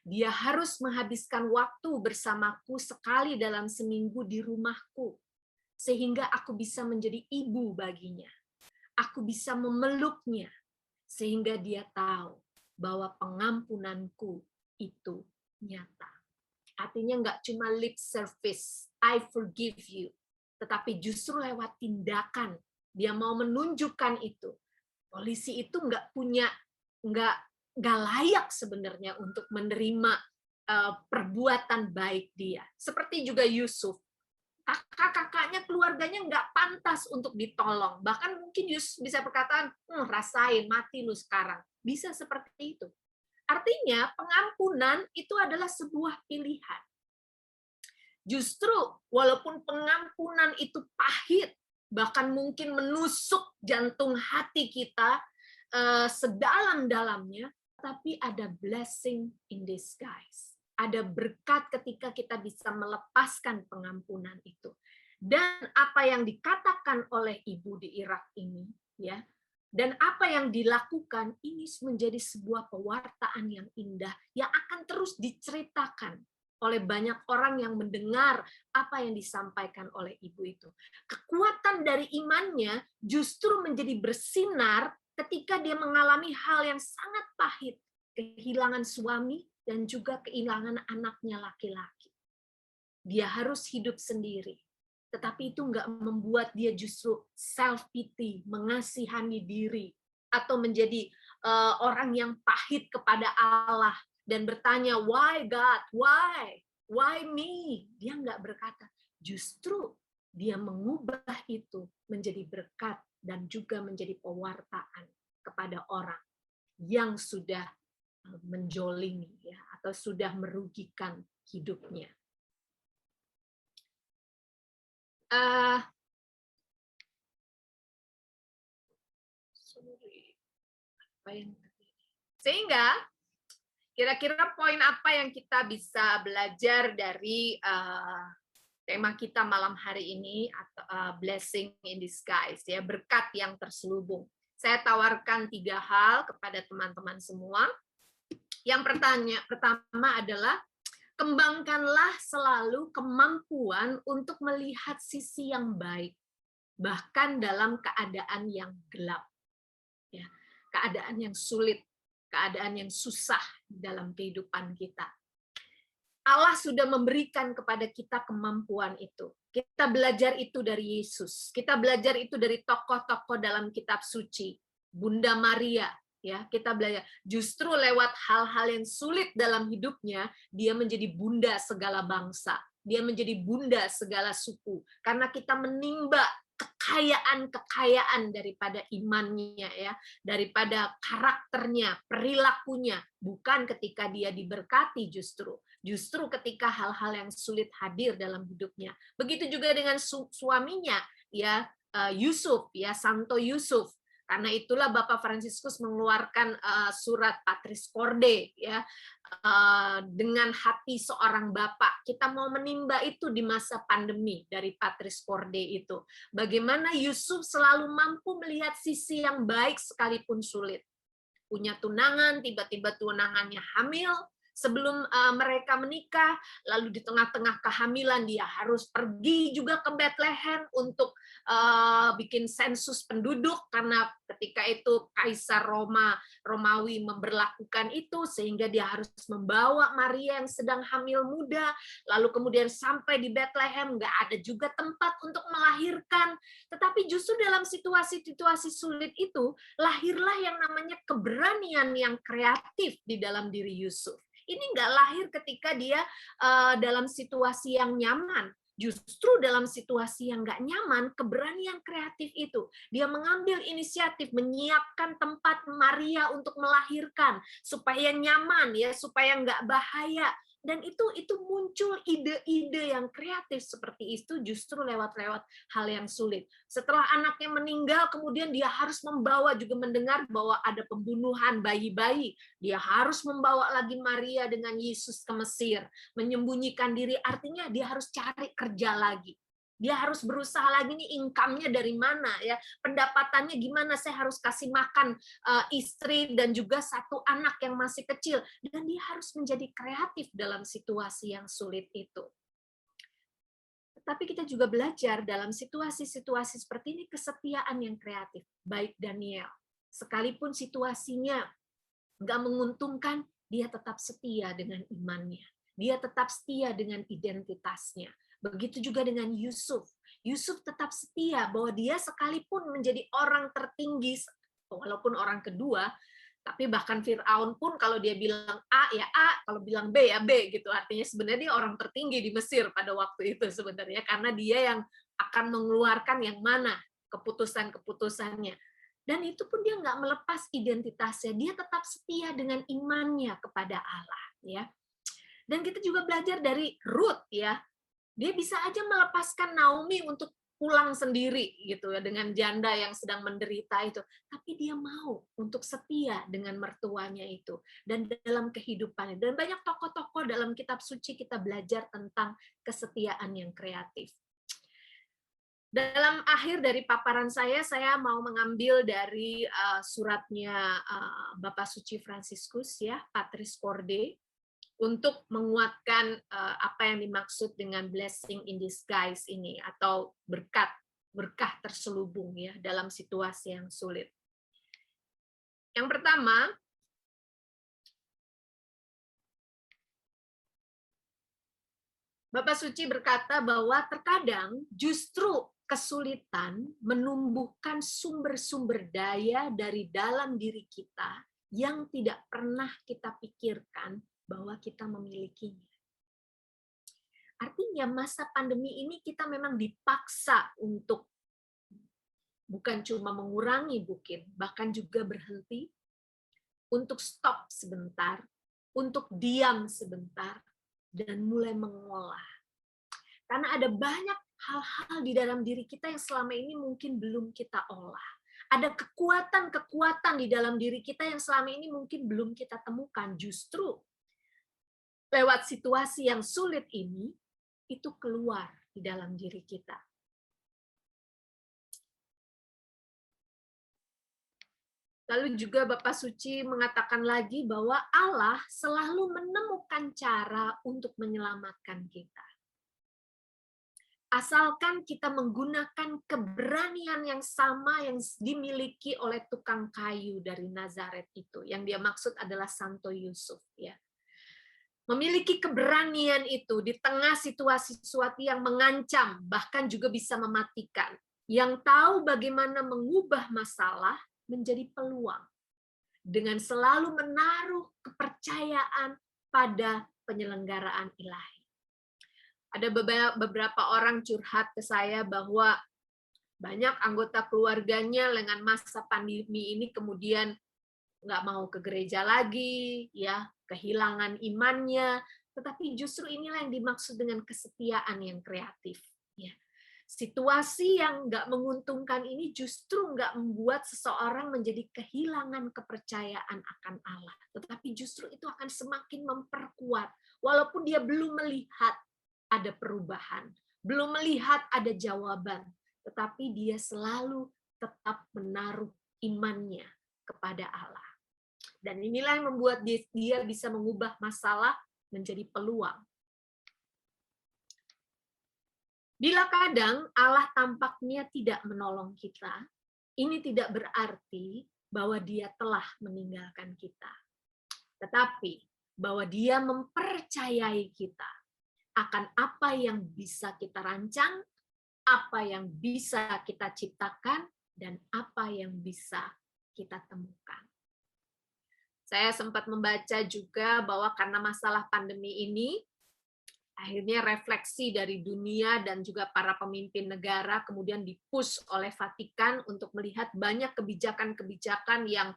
D: Dia harus menghabiskan waktu bersamaku sekali dalam seminggu di rumahku, sehingga aku bisa menjadi ibu baginya. Aku bisa memeluknya, sehingga dia tahu bahwa pengampunanku itu nyata. Artinya nggak cuma lip service, I forgive you, tetapi justru lewat tindakan dia mau menunjukkan itu. Polisi itu nggak layak sebenarnya untuk menerima perbuatan baik dia. Seperti juga Yusuf, kakak-kakaknya, keluarganya nggak pantas untuk ditolong. Bahkan mungkin Yusuf bisa berkata, rasain, mati lu sekarang. Bisa seperti itu. Artinya pengampunan itu adalah sebuah pilihan. Justru walaupun pengampunan itu pahit, bahkan mungkin menusuk jantung hati kita sedalam-dalamnya, tapi ada blessing in disguise. Ada berkat ketika kita bisa melepaskan pengampunan itu. Dan apa yang dikatakan oleh ibu di Irak ini, ya, dan apa yang dilakukan ini menjadi sebuah pewartaan yang indah yang akan terus diceritakan oleh banyak orang yang mendengar apa yang disampaikan oleh ibu itu. Kekuatan dari imannya justru menjadi bersinar ketika dia mengalami hal yang sangat pahit, kehilangan suami dan juga kehilangan anaknya laki-laki. Dia harus hidup sendiri. Tetapi itu nggak membuat dia justru self-pity, mengasihani diri, atau menjadi orang yang pahit kepada Allah, dan bertanya, why God, why me? Dia nggak berkata, justru dia mengubah itu menjadi berkat dan juga menjadi pewartaan kepada orang yang sudah menjolimi, ya, atau sudah merugikan hidupnya. Sehingga kira-kira poin apa yang kita bisa belajar dari tema kita malam hari ini, atau blessing in disguise, ya, berkat yang terselubung. Saya tawarkan 3 hal kepada teman-teman semua. Yang pertama adalah kembangkanlah selalu kemampuan untuk melihat sisi yang baik, bahkan dalam keadaan yang gelap, ya, keadaan yang sulit, keadaan yang susah dalam kehidupan kita. Allah sudah memberikan kepada kita kemampuan itu. Kita belajar itu dari Yesus. Kita belajar itu dari tokoh-tokoh dalam kitab suci. Bunda Maria, ya, kita belajar. Justru lewat hal-hal yang sulit dalam hidupnya, dia menjadi bunda segala bangsa. Dia menjadi bunda segala suku. Karena kita menimba kekayaan-kekayaan daripada imannya, ya, daripada karakternya, perilakunya, bukan ketika dia diberkati, justru ketika hal-hal yang sulit hadir dalam hidupnya. Begitu juga dengan suaminya, ya, Yusuf, ya, Santo Yusuf. Karena itulah Bapak Fransiskus mengeluarkan surat Patris Corde, ya, dengan hati seorang bapak. Kita mau menimba itu di masa pandemi dari Patris Corde itu. Bagaimana Yusuf selalu mampu melihat sisi yang baik sekalipun sulit. Punya tunangan, tiba-tiba tunangannya hamil, sebelum mereka menikah, lalu di tengah-tengah kehamilan dia harus pergi juga ke Bethlehem untuk bikin sensus penduduk, karena ketika itu Kaisar Romawi memberlakukan itu, sehingga dia harus membawa Maria yang sedang hamil muda, lalu kemudian sampai di Bethlehem, nggak ada juga tempat untuk melahirkan. Tetapi justru dalam situasi-situasi sulit itu, lahirlah yang namanya keberanian yang kreatif di dalam diri Yusuf. Ini nggak lahir ketika dia dalam situasi yang nyaman. Justru dalam situasi yang nggak nyaman, keberanian kreatif itu. Dia mengambil inisiatif, menyiapkan tempat Maria untuk melahirkan, supaya nyaman, ya, supaya nggak bahaya. Dan itu muncul ide-ide yang kreatif seperti itu justru lewat hal yang sulit. Setelah anaknya meninggal, kemudian dia harus membawa, juga mendengar bahwa ada pembunuhan bayi-bayi. Dia harus membawa lagi Maria dengan Yesus ke Mesir, menyembunyikan diri, artinya dia harus cari kerja lagi. Dia harus berusaha lagi, nih income-nya dari mana, ya, pendapatannya gimana, saya harus kasih makan istri dan juga satu anak yang masih kecil, dan dia harus menjadi kreatif dalam situasi yang sulit itu. Tapi kita juga belajar dalam situasi-situasi seperti ini kesetiaan yang kreatif, baik Daniel, sekalipun situasinya nggak menguntungkan, dia tetap setia dengan imannya, dia tetap setia dengan identitasnya. Begitu juga dengan Yusuf. Yusuf tetap setia bahwa dia sekalipun menjadi orang tertinggi, walaupun orang kedua, tapi bahkan Fir'aun pun kalau dia bilang A, ya A, kalau bilang B, ya B, gitu. Artinya sebenarnya dia orang tertinggi di Mesir pada waktu itu sebenarnya, karena dia yang akan mengeluarkan yang mana keputusan-keputusannya. Dan itu pun dia nggak melepas identitasnya, dia tetap setia dengan imannya kepada Allah, ya. Dan kita juga belajar dari Ruth, ya. Dia bisa aja melepaskan Naomi untuk pulang sendiri gitu ya, dengan janda yang sedang menderita itu, tapi dia mau untuk setia dengan mertuanya itu dan dalam kehidupannya. Dan banyak tokoh-tokoh dalam kitab suci kita belajar tentang kesetiaan yang kreatif. Dalam akhir dari paparan saya mau mengambil dari suratnya Bapak Suci Fransiskus, ya, Patris Corde, untuk menguatkan apa yang dimaksud dengan blessing in disguise ini, atau berkah terselubung, ya, dalam situasi yang sulit. Yang pertama, Bapak Suci berkata bahwa terkadang justru kesulitan menumbuhkan sumber-sumber daya dari dalam diri kita yang tidak pernah kita pikirkan bahwa kita memilikinya. Artinya masa pandemi ini kita memang dipaksa untuk bukan cuma mengurangi mungkin, bahkan juga berhenti, untuk stop sebentar, untuk diam sebentar, dan mulai mengolah. Karena ada banyak hal-hal di dalam diri kita yang selama ini mungkin belum kita olah. Ada kekuatan-kekuatan di dalam diri kita yang selama ini mungkin belum kita temukan. Justru lewat situasi yang sulit ini, itu keluar di dalam diri kita. Lalu juga Bapak Suci mengatakan lagi bahwa Allah selalu menemukan cara untuk menyelamatkan kita. Asalkan kita menggunakan keberanian yang sama yang dimiliki oleh tukang kayu dari Nazaret itu. Yang dia maksud adalah Santo Yusuf, ya. Memiliki keberanian itu di tengah situasi-situasi yang mengancam, bahkan juga bisa mematikan. Yang tahu bagaimana mengubah masalah menjadi peluang. Dengan selalu menaruh kepercayaan pada penyelenggaraan ilahi. Ada beberapa orang curhat ke saya bahwa banyak anggota keluarganya dengan masa pandemi ini kemudian nggak mau ke gereja lagi, ya, kehilangan imannya, tetapi justru inilah yang dimaksud dengan kesetiaan yang kreatif. Ya. Situasi yang nggak menguntungkan ini justru nggak membuat seseorang menjadi kehilangan kepercayaan akan Allah. Tetapi justru itu akan semakin memperkuat. Walaupun dia belum melihat ada perubahan, belum melihat ada jawaban, tetapi dia selalu tetap menaruh imannya kepada Allah. Dan inilah yang membuat dia bisa mengubah masalah menjadi peluang. Bila kadang Allah tampaknya tidak menolong kita, ini tidak berarti bahwa dia telah meninggalkan kita. Tetapi bahwa dia mempercayai kita akan apa yang bisa kita rancang, apa yang bisa kita ciptakan, dan apa yang bisa kita temukan. Saya sempat membaca juga bahwa karena masalah pandemi ini, akhirnya refleksi dari dunia dan juga para pemimpin negara kemudian dipush oleh Vatikan untuk melihat banyak kebijakan-kebijakan yang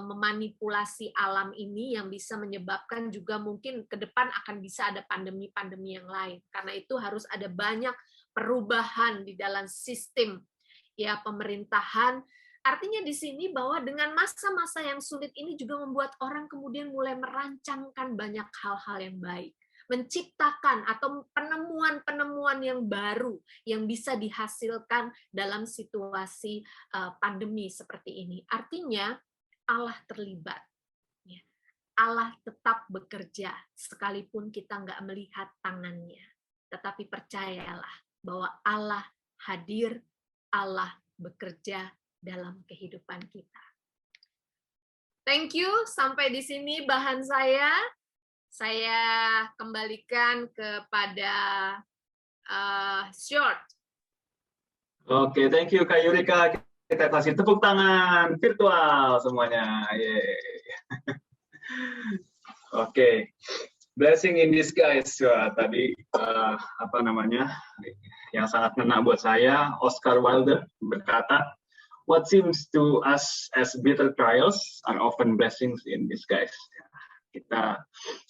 D: memanipulasi alam ini yang bisa menyebabkan juga mungkin ke depan akan bisa ada pandemi-pandemi yang lain. Karena itu harus ada banyak perubahan di dalam sistem ya pemerintahan. Artinya di sini bahwa dengan masa-masa yang sulit ini juga membuat orang kemudian mulai merancangkan banyak hal-hal yang baik, menciptakan atau penemuan-penemuan yang baru yang bisa dihasilkan dalam situasi pandemi seperti ini. Artinya Allah terlibat. Allah tetap bekerja sekalipun kita nggak melihat tangannya. Tetapi percayalah bahwa Allah hadir, Allah bekerja dalam kehidupan kita. Thank you. Sampai di sini bahan saya. Saya kembalikan kepada Short.
A: Oke, thank you Kak Yurika. Kita kasih tepuk tangan virtual semuanya. Oke, blessing in disguise. Wah, tadi apa namanya yang sangat ngena buat saya, Oscar Wilde berkata, "What seems to us as bitter trials are often blessings in disguise."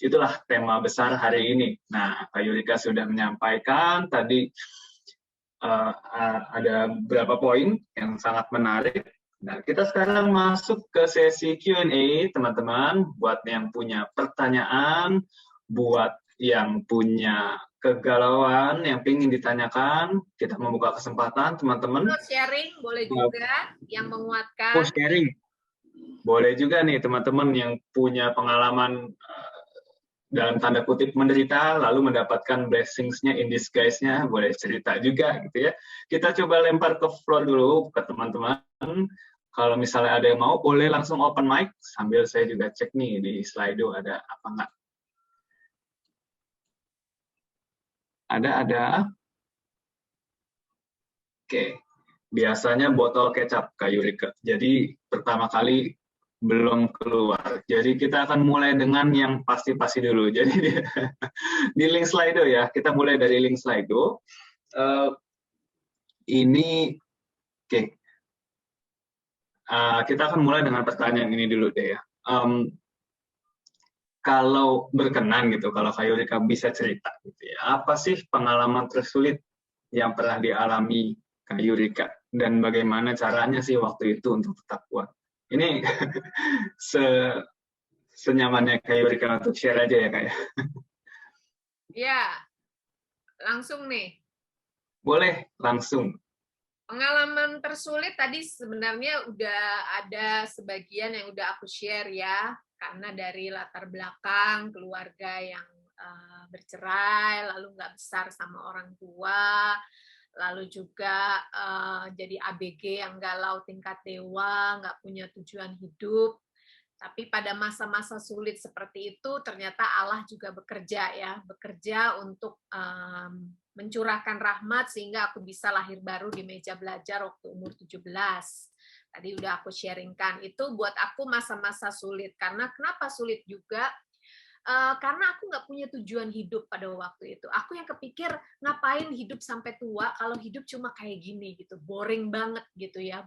A: Itulah tema besar hari ini. Nah, Kak Yurika sudah menyampaikan tadi ada beberapa poin yang sangat menarik. Nah, kita sekarang masuk ke sesi Q&A, teman-teman. Buat yang punya pertanyaan, buat yang punya kegalauan, yang ingin ditanyakan, kita membuka kesempatan, teman-teman.
D: Sharing boleh juga, yang menguatkan.
A: Sharing. Boleh juga nih teman-teman yang punya pengalaman dalam tanda kutip menderita lalu mendapatkan blessings-nya in disguise-nya, boleh cerita juga gitu ya. Kita coba lempar ke floor dulu ke teman-teman. Kalau misalnya ada yang mau, boleh langsung open mic sambil saya juga cek nih di Slido ada apa enggak. Ada. Oke. Biasanya botol kecap Kak Yurika. Jadi pertama kali belum keluar. Jadi kita akan mulai dengan yang pasti-pasti dulu. Jadi di link Slido ya. Kita mulai dari link Slido. Ini oke. Kita akan mulai dengan pertanyaan ini dulu deh ya. Kalau berkenan gitu, kalau Kak Yurika bisa cerita gitu ya. Apa sih pengalaman tersulit yang pernah dialami Kak Yurika dan bagaimana caranya sih waktu itu untuk tetap kuat? Ini senyamannya Kak Yurika untuk share aja ya Kak ya.
D: Ya, langsung nih.
A: Boleh, langsung.
D: Pengalaman tersulit tadi sebenarnya udah ada sebagian yang udah aku share ya, karena dari latar belakang keluarga yang bercerai, lalu nggak besar sama orang tua, lalu juga jadi ABG yang galau tingkat dewa, nggak punya tujuan hidup. Tapi pada masa-masa sulit seperti itu, ternyata Allah juga bekerja untuk mencurahkan rahmat sehingga aku bisa lahir baru di meja belajar waktu umur 17. Tadi udah aku sharingkan. Itu buat aku masa-masa sulit. Karena kenapa sulit juga? karena aku nggak punya tujuan hidup pada waktu itu. Aku yang kepikir ngapain hidup sampai tua kalau hidup cuma kayak gini gitu, boring banget gitu ya.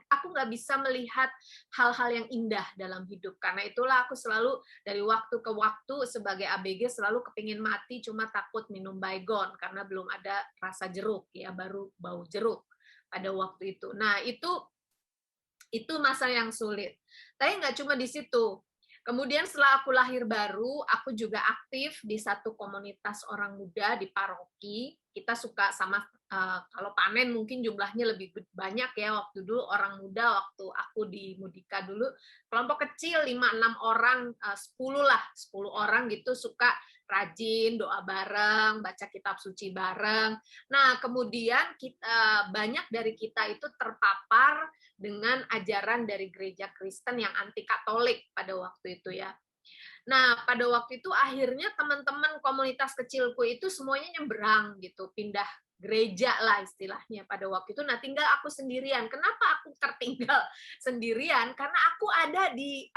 D: Aku nggak bisa melihat hal-hal yang indah dalam hidup. Karena itulah aku selalu dari waktu ke waktu sebagai ABG selalu kepingin mati, cuma takut minum Baygon karena belum ada rasa jeruk ya, baru bau jeruk pada waktu itu. Nah itu masa yang sulit. Tapi nggak cuma di situ. Kemudian setelah aku lahir baru, aku juga aktif di satu komunitas orang muda di paroki. Kita suka sama, kalau panen mungkin jumlahnya lebih banyak ya waktu dulu, orang muda waktu aku di Mudika dulu, kelompok kecil 5-6 orang, 10 orang gitu suka rajin doa bareng, baca kitab suci bareng. Nah, kemudian banyak dari kita itu terpapar dengan ajaran dari gereja Kristen yang anti Katolik pada waktu itu ya. Nah, pada waktu itu akhirnya teman-teman komunitas kecilku itu semuanya nyebrang gitu, pindah gereja lah istilahnya pada waktu itu. Nah, tinggal aku sendirian. Kenapa aku tertinggal sendirian? Karena aku ada di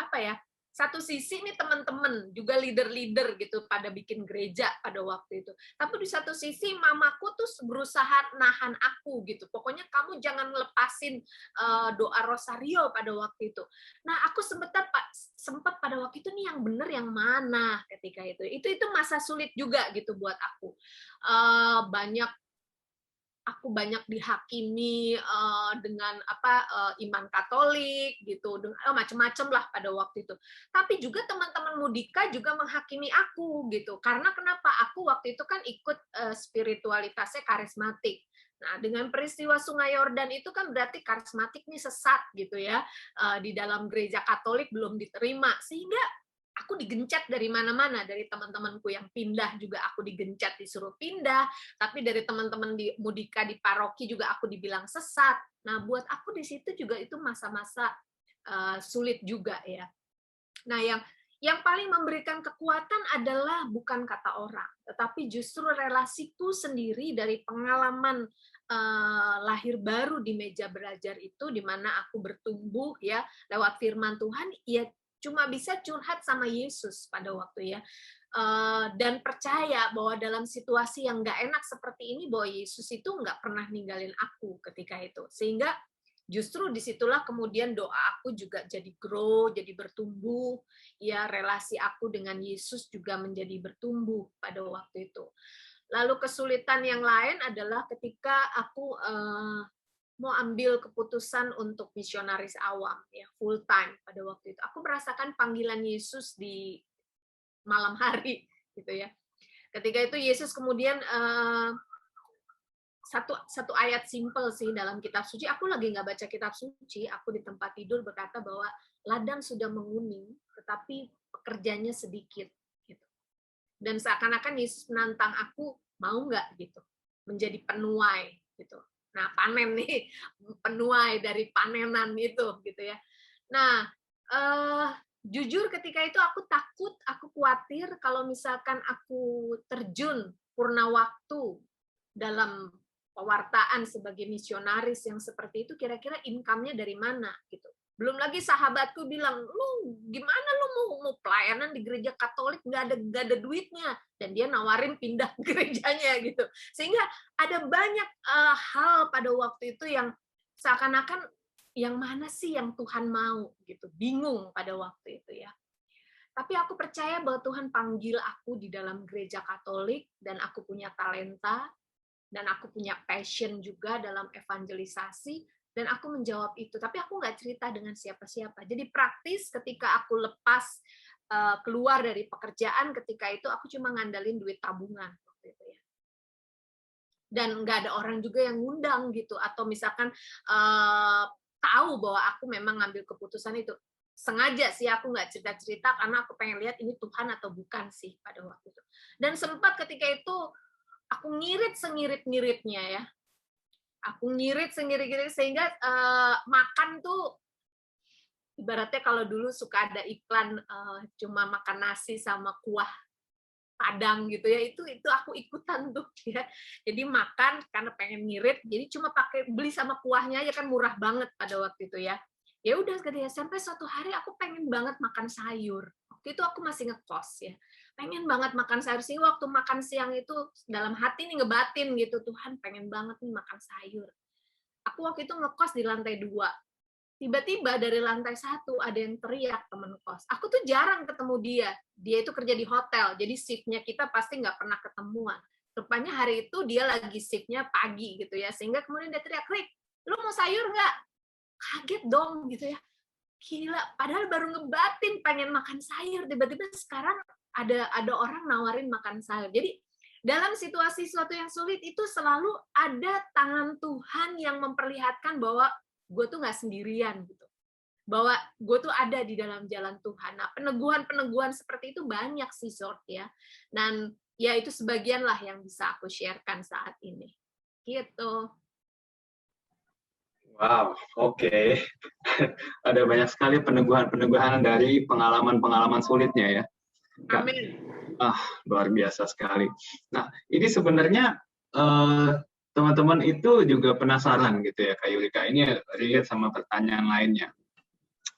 D: satu sisi nih teman-teman juga leader-leader gitu pada bikin gereja pada waktu itu. Tapi di satu sisi mamaku tuh berusaha nahan aku gitu. Pokoknya kamu jangan lepasin doa rosario pada waktu itu. Nah, aku sempat pada waktu itu nih yang bener yang mana ketika itu. Itu masa sulit juga gitu buat aku. Aku banyak dihakimi dengan iman Katolik gitu, macam-macam lah pada waktu itu. Tapi juga teman-teman Mudika juga menghakimi aku gitu. Karena kenapa? Aku waktu itu kan ikut spiritualitasnya karismatik. Nah, dengan peristiwa Sungai Yordan itu kan berarti karismatik nih sesat gitu ya. Di dalam gereja Katolik belum diterima, sehingga aku digencet dari mana-mana, dari teman-temanku yang pindah juga aku digencet disuruh pindah, tapi dari teman-teman di Mudika di paroki juga aku dibilang sesat. Nah, buat aku di situ juga itu masa-masa sulit juga ya. Nah, yang paling memberikan kekuatan adalah bukan kata orang, tetapi justru relasiku sendiri dari pengalaman lahir baru di meja belajar itu, di mana aku bertumbuh ya lewat firman Tuhan, ya cuma bisa curhat sama Yesus pada waktu ya, dan percaya bahwa dalam situasi yang nggak enak seperti ini, bahwa Yesus itu nggak pernah ninggalin aku ketika itu. Sehingga justru disitulah kemudian doa aku juga jadi grow, jadi bertumbuh, ya relasi aku dengan Yesus juga menjadi bertumbuh pada waktu itu. Lalu kesulitan yang lain adalah ketika aku mau ambil keputusan untuk misionaris awam ya full time pada waktu itu. Aku merasakan panggilan Yesus di malam hari gitu ya. Ketika itu Yesus kemudian satu ayat simpel sih dalam kitab suci. Aku lagi nggak baca kitab suci, aku di tempat tidur berkata bahwa ladang sudah menguning, tetapi pekerjanya sedikit. Gitu. Dan seakan-akan Yesus menantang aku, mau nggak gitu menjadi penuai gitu. Nah, panen nih, penuai dari panenan itu gitu ya. Nah, jujur ketika itu aku takut, aku khawatir kalau misalkan aku terjun purna waktu dalam pewartaan sebagai misionaris yang seperti itu, kira-kira income-nya dari mana gitu. Belum lagi sahabatku bilang, lu gimana lu mau pelayanan di gereja Katolik nggak ada duitnya, dan dia nawarin pindah gerejanya gitu. Sehingga ada banyak hal pada waktu itu yang seakan-akan yang mana sih yang Tuhan mau gitu, bingung pada waktu itu ya. Tapi aku percaya bahwa Tuhan panggil aku di dalam gereja Katolik, dan aku punya talenta, dan aku punya passion juga dalam evangelisasi, dan aku menjawab itu. Tapi aku nggak cerita dengan siapa-siapa. Jadi praktis ketika aku lepas keluar dari pekerjaan ketika itu, aku cuma ngandalin duit tabungan waktu itu ya. Dan nggak ada orang juga yang ngundang gitu, atau misalkan tahu bahwa aku memang ngambil keputusan itu. Sengaja sih aku nggak cerita-cerita karena aku pengen lihat ini Tuhan atau bukan sih pada waktu itu. Dan sempat ketika itu aku ngirit sengirit-ngiritnya ya. Aku ngirit sengirit-ngirit sehingga makan tuh ibaratnya kalau dulu suka ada iklan cuma makan nasi sama kuah padang gitu ya, itu aku ikutan tuh ya. Jadi makan karena pengen ngirit, jadi cuma pakai beli sama kuahnya aja, kan murah banget pada waktu itu ya. Ya udah gitu ya, sampai suatu hari aku pengen banget makan sayur. Waktu itu aku masih ngekos ya. Pengen banget makan sayur sih. Waktu makan siang itu dalam hati nih ngebatin gitu, Tuhan pengen banget nih makan sayur. Aku waktu itu ngekos di lantai 2. Tiba-tiba dari lantai 1 ada yang teriak, temen kos. Aku tuh jarang ketemu dia. Dia itu kerja di hotel, jadi shift-nya kita pasti nggak pernah ketemuan. Rupanya hari itu dia lagi shift-nya pagi gitu ya, sehingga kemudian dia teriak, "Rik, lu mau sayur nggak?" Kaget dong gitu ya. Gila, padahal baru ngebatin pengen makan sayur, tiba-tiba sekarang ada orang nawarin makan sayur. Jadi dalam situasi sesuatu yang sulit itu selalu ada tangan Tuhan yang memperlihatkan bahwa gue tuh nggak sendirian gitu. Bahwa gue tuh ada di dalam jalan Tuhan. Nah, peneguhan-peneguhan seperti itu banyak sih, Short ya. Dan ya itu sebagian lah yang bisa aku sharekan saat ini. Gitu.
A: Wow, oke. Ada banyak sekali peneguhan-peneguhan dari pengalaman-pengalaman sulitnya ya. Kak.
D: Amin.
A: Luar biasa sekali. Nah, ini sebenarnya teman-teman itu juga penasaran gitu ya, Kak Yurika. Ini relate sama pertanyaan lainnya.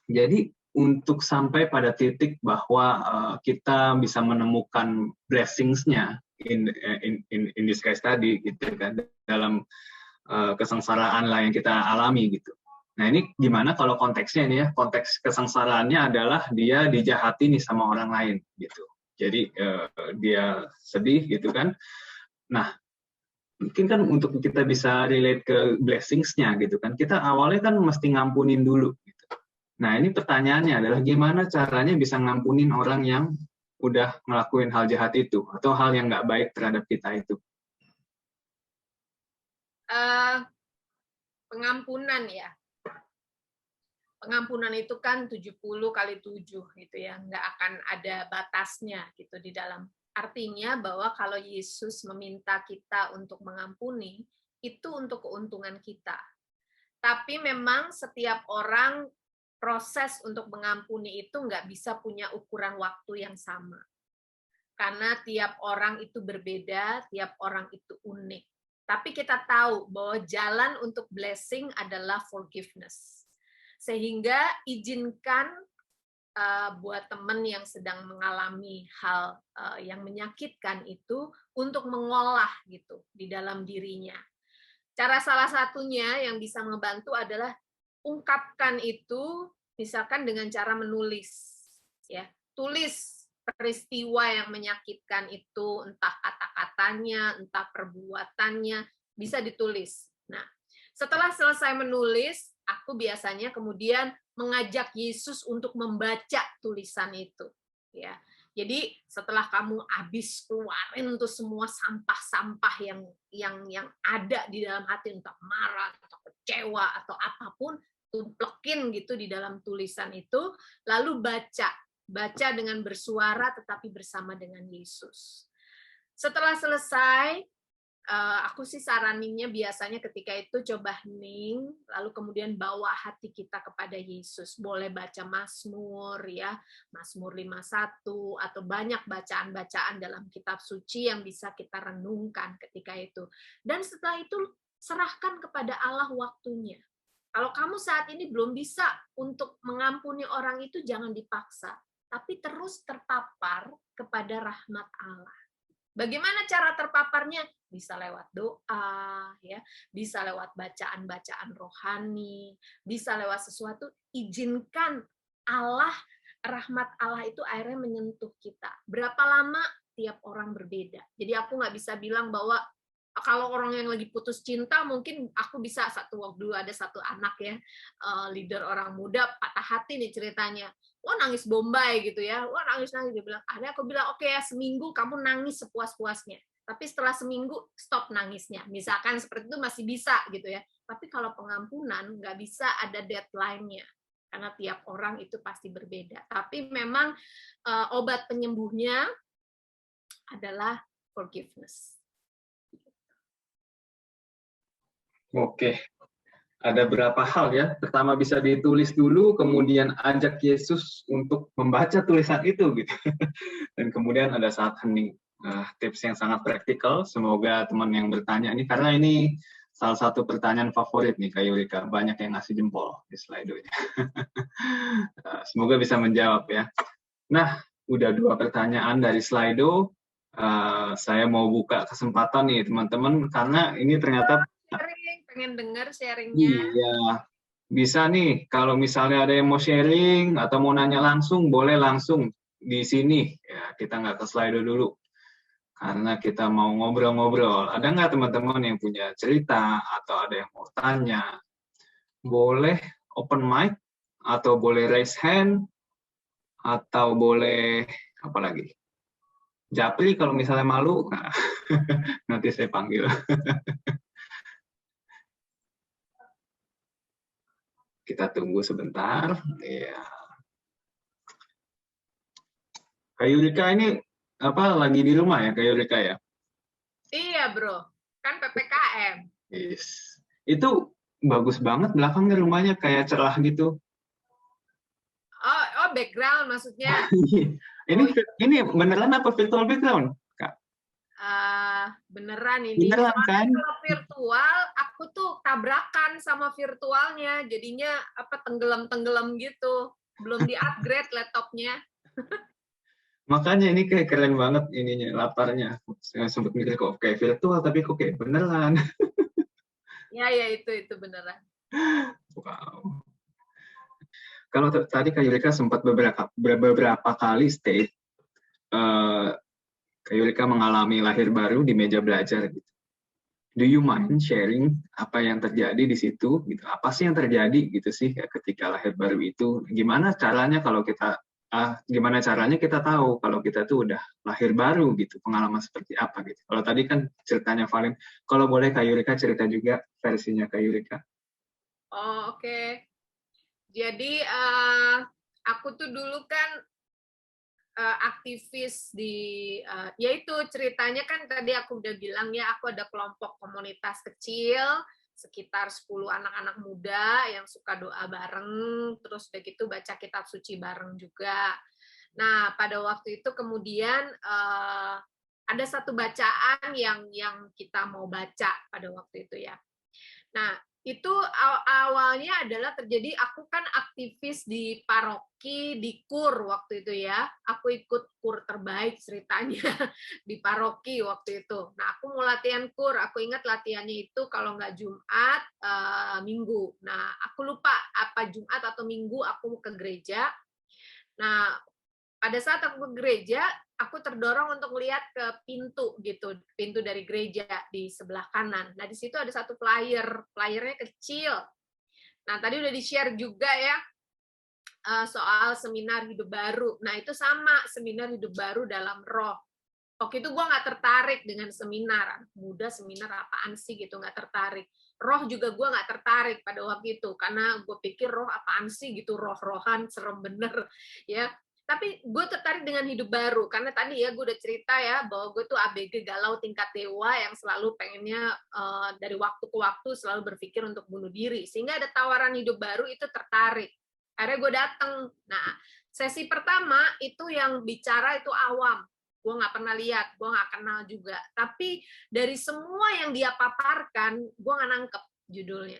A: Jadi untuk sampai pada titik bahwa kita bisa menemukan blessings-nya in this case tadi gitu kan, dalam kesengsaraan lah yang kita alami gitu. Nah ini gimana kalau konteksnya ini ya, konteks kesengsaraannya adalah dia dijahati nih sama orang lain gitu. Jadi dia sedih gitu kan. Nah mungkin kan untuk kita bisa relate ke blessings-nya gitu kan, kita awalnya kan mesti ngampunin dulu gitu. Nah ini pertanyaannya adalah gimana caranya bisa ngampunin orang yang udah ngelakuin hal jahat itu atau hal yang nggak baik terhadap kita itu.
D: Pengampunan ya. Pengampunan itu kan 70 kali 7 gitu ya, nggak akan ada batasnya gitu di dalam. Artinya bahwa kalau Yesus meminta kita untuk mengampuni, itu untuk keuntungan kita. Tapi memang setiap orang proses untuk mengampuni itu nggak bisa punya ukuran waktu yang sama. Karena tiap orang itu berbeda, tiap orang itu unik. Tapi kita tahu bahwa jalan untuk blessing adalah forgiveness. Sehingga izinkan buat teman yang sedang mengalami hal yang menyakitkan itu untuk mengolah gitu di dalam dirinya. Cara salah satunya yang bisa membantu adalah ungkapkan itu misalkan dengan cara menulis. Ya, tulis peristiwa yang menyakitkan itu, entah kata-katanya, entah perbuatannya, bisa ditulis. Nah, setelah selesai menulis, aku biasanya kemudian mengajak Yesus untuk membaca tulisan itu. Ya, jadi setelah kamu habis keluarin untuk semua sampah-sampah yang ada di dalam hati, entah marah, atau kecewa, atau apapun, tumplekin gitu di dalam tulisan itu, lalu baca dengan bersuara tetapi bersama dengan Yesus. Setelah selesai, aku sih saraninnya biasanya ketika itu coba hening, lalu kemudian bawa hati kita kepada Yesus. Boleh baca Mazmur ya, Mazmur 51 atau banyak bacaan-bacaan dalam kitab suci yang bisa kita renungkan ketika itu. Dan setelah itu serahkan kepada Allah waktunya. Kalau kamu saat ini belum bisa untuk mengampuni orang itu, jangan dipaksa, tapi terus terpapar kepada rahmat Allah. Bagaimana cara terpaparnya? Bisa lewat doa, ya, bisa lewat bacaan-bacaan rohani, bisa lewat sesuatu. Izinkan Allah, rahmat Allah itu akhirnya menyentuh kita. Berapa lama? Tiap orang berbeda. Jadi aku nggak bisa bilang bahwa kalau orang yang lagi putus cinta, mungkin aku bisa waktu ada satu anak ya, leader orang muda, patah hati nih ceritanya. Wah nangis bombay gitu ya, wah nangis-nangis. Dia bilang, akhirnya aku bilang, oke ya seminggu kamu nangis sepuas-puasnya. Tapi setelah seminggu, stop nangisnya. Misalkan seperti itu masih bisa gitu ya. Tapi kalau pengampunan, nggak bisa ada deadline-nya. Karena tiap orang itu pasti berbeda. Tapi memang obat penyembuhnya adalah forgiveness.
A: Oke, ada berapa hal ya. Pertama bisa ditulis dulu, kemudian ajak Yesus untuk membaca tulisan itu gitu. Dan kemudian ada saat hening. Tips yang sangat praktikal. Semoga teman yang bertanya ini, karena ini salah satu pertanyaan favorit nih Kak Yurika. Banyak yang ngasih jempol di Slido-nya. Semoga bisa menjawab ya. Nah, udah 2 pertanyaan dari Slido. Saya mau buka kesempatan nih teman-teman, karena ini ternyata
D: pengen dengar sharingnya.
A: iya, bisa nih kalau misalnya ada yang mau sharing atau mau nanya langsung, boleh langsung di sini. Ya, kita nggak ke Slido dulu, karena kita mau ngobrol-ngobrol. Ada nggak teman-teman yang punya cerita atau ada yang mau tanya? Boleh open mic, atau boleh raise hand, atau boleh apa lagi? Japri kalau misalnya malu, nah, nanti saya panggil. Kita tunggu sebentar. Ya. Kak Yurika ini apa lagi di rumah ya, Kak Yurika ya?
D: Iya, Bro. Kan PPKM.
A: Yes. Itu bagus banget belakangnya rumahnya, kayak cerah gitu.
D: Oh, background maksudnya.
A: Ini beneran apa virtual background, Kak?
D: Beneran ini.
A: Beneran kan?
D: Kalau virtual, aku tuh tabrakan sama virtualnya, jadinya apa tenggelam-tenggelam gitu. Belum di-upgrade laptopnya.
A: Makanya ini kayak keren banget ininya, latarnya. Saya sempat mikir kok kayak virtual, tapi kok kayak beneran.
D: Ya, itu beneran.
A: Wow. Kalau tadi Kak Yurika sempat beberapa kali state, Kak Yurika mengalami lahir baru di meja belajar gitu. Do you mind sharing apa yang terjadi di situ? Gitu. Apa sih yang terjadi gitu sih ketika lahir baru itu? Gimana caranya kita tahu kalau kita tuh udah lahir baru gitu? Pengalaman seperti apa gitu? Kalau tadi kan ceritanya Valen, kalau boleh Kak Yurika cerita juga versinya Kak Yurika.
D: Oh, oke. Jadi aku tuh dulu kan aktivis di yaitu ceritanya kan tadi aku udah bilang ya, aku ada kelompok komunitas kecil sekitar 10 anak-anak muda yang suka doa bareng, terus udah gitu baca kitab suci bareng juga. Nah, pada waktu itu kemudian ada satu bacaan yang kita mau baca pada waktu itu ya. Nah, itu awalnya adalah terjadi, aku kan aktivis di paroki, di KUR waktu itu ya. Aku ikut KUR terbaik ceritanya di paroki waktu itu. Nah, aku mau latihan KUR, aku ingat latihannya itu kalau nggak Jumat, Minggu. Nah, aku lupa apa Jumat atau Minggu aku mau ke gereja. Nah, pada saat aku ke gereja, aku terdorong untuk melihat ke pintu gitu, pintu dari gereja di sebelah kanan. Nah, di situ ada satu flyernya kecil. Nah, tadi udah di-share juga ya soal seminar hidup baru. Nah, itu sama, seminar hidup baru dalam roh. Waktu itu gue nggak tertarik dengan seminar. Muda seminar apaan sih gitu, nggak tertarik. Roh juga gue nggak tertarik pada waktu itu, karena gue pikir roh apaan sih gitu, roh-rohan, serem bener. Ya, tapi gue tertarik dengan hidup baru karena tadi ya gue udah cerita ya bahwa gue tuh ABG galau tingkat dewa yang selalu pengennya dari waktu ke waktu selalu berpikir untuk bunuh diri, sehingga ada tawaran hidup baru itu tertarik, akhirnya gue datang. Nah, sesi pertama itu yang bicara itu awam, gue nggak pernah lihat, gue nggak kenal juga, tapi dari semua yang dia paparkan gue nggak nangkep judulnya.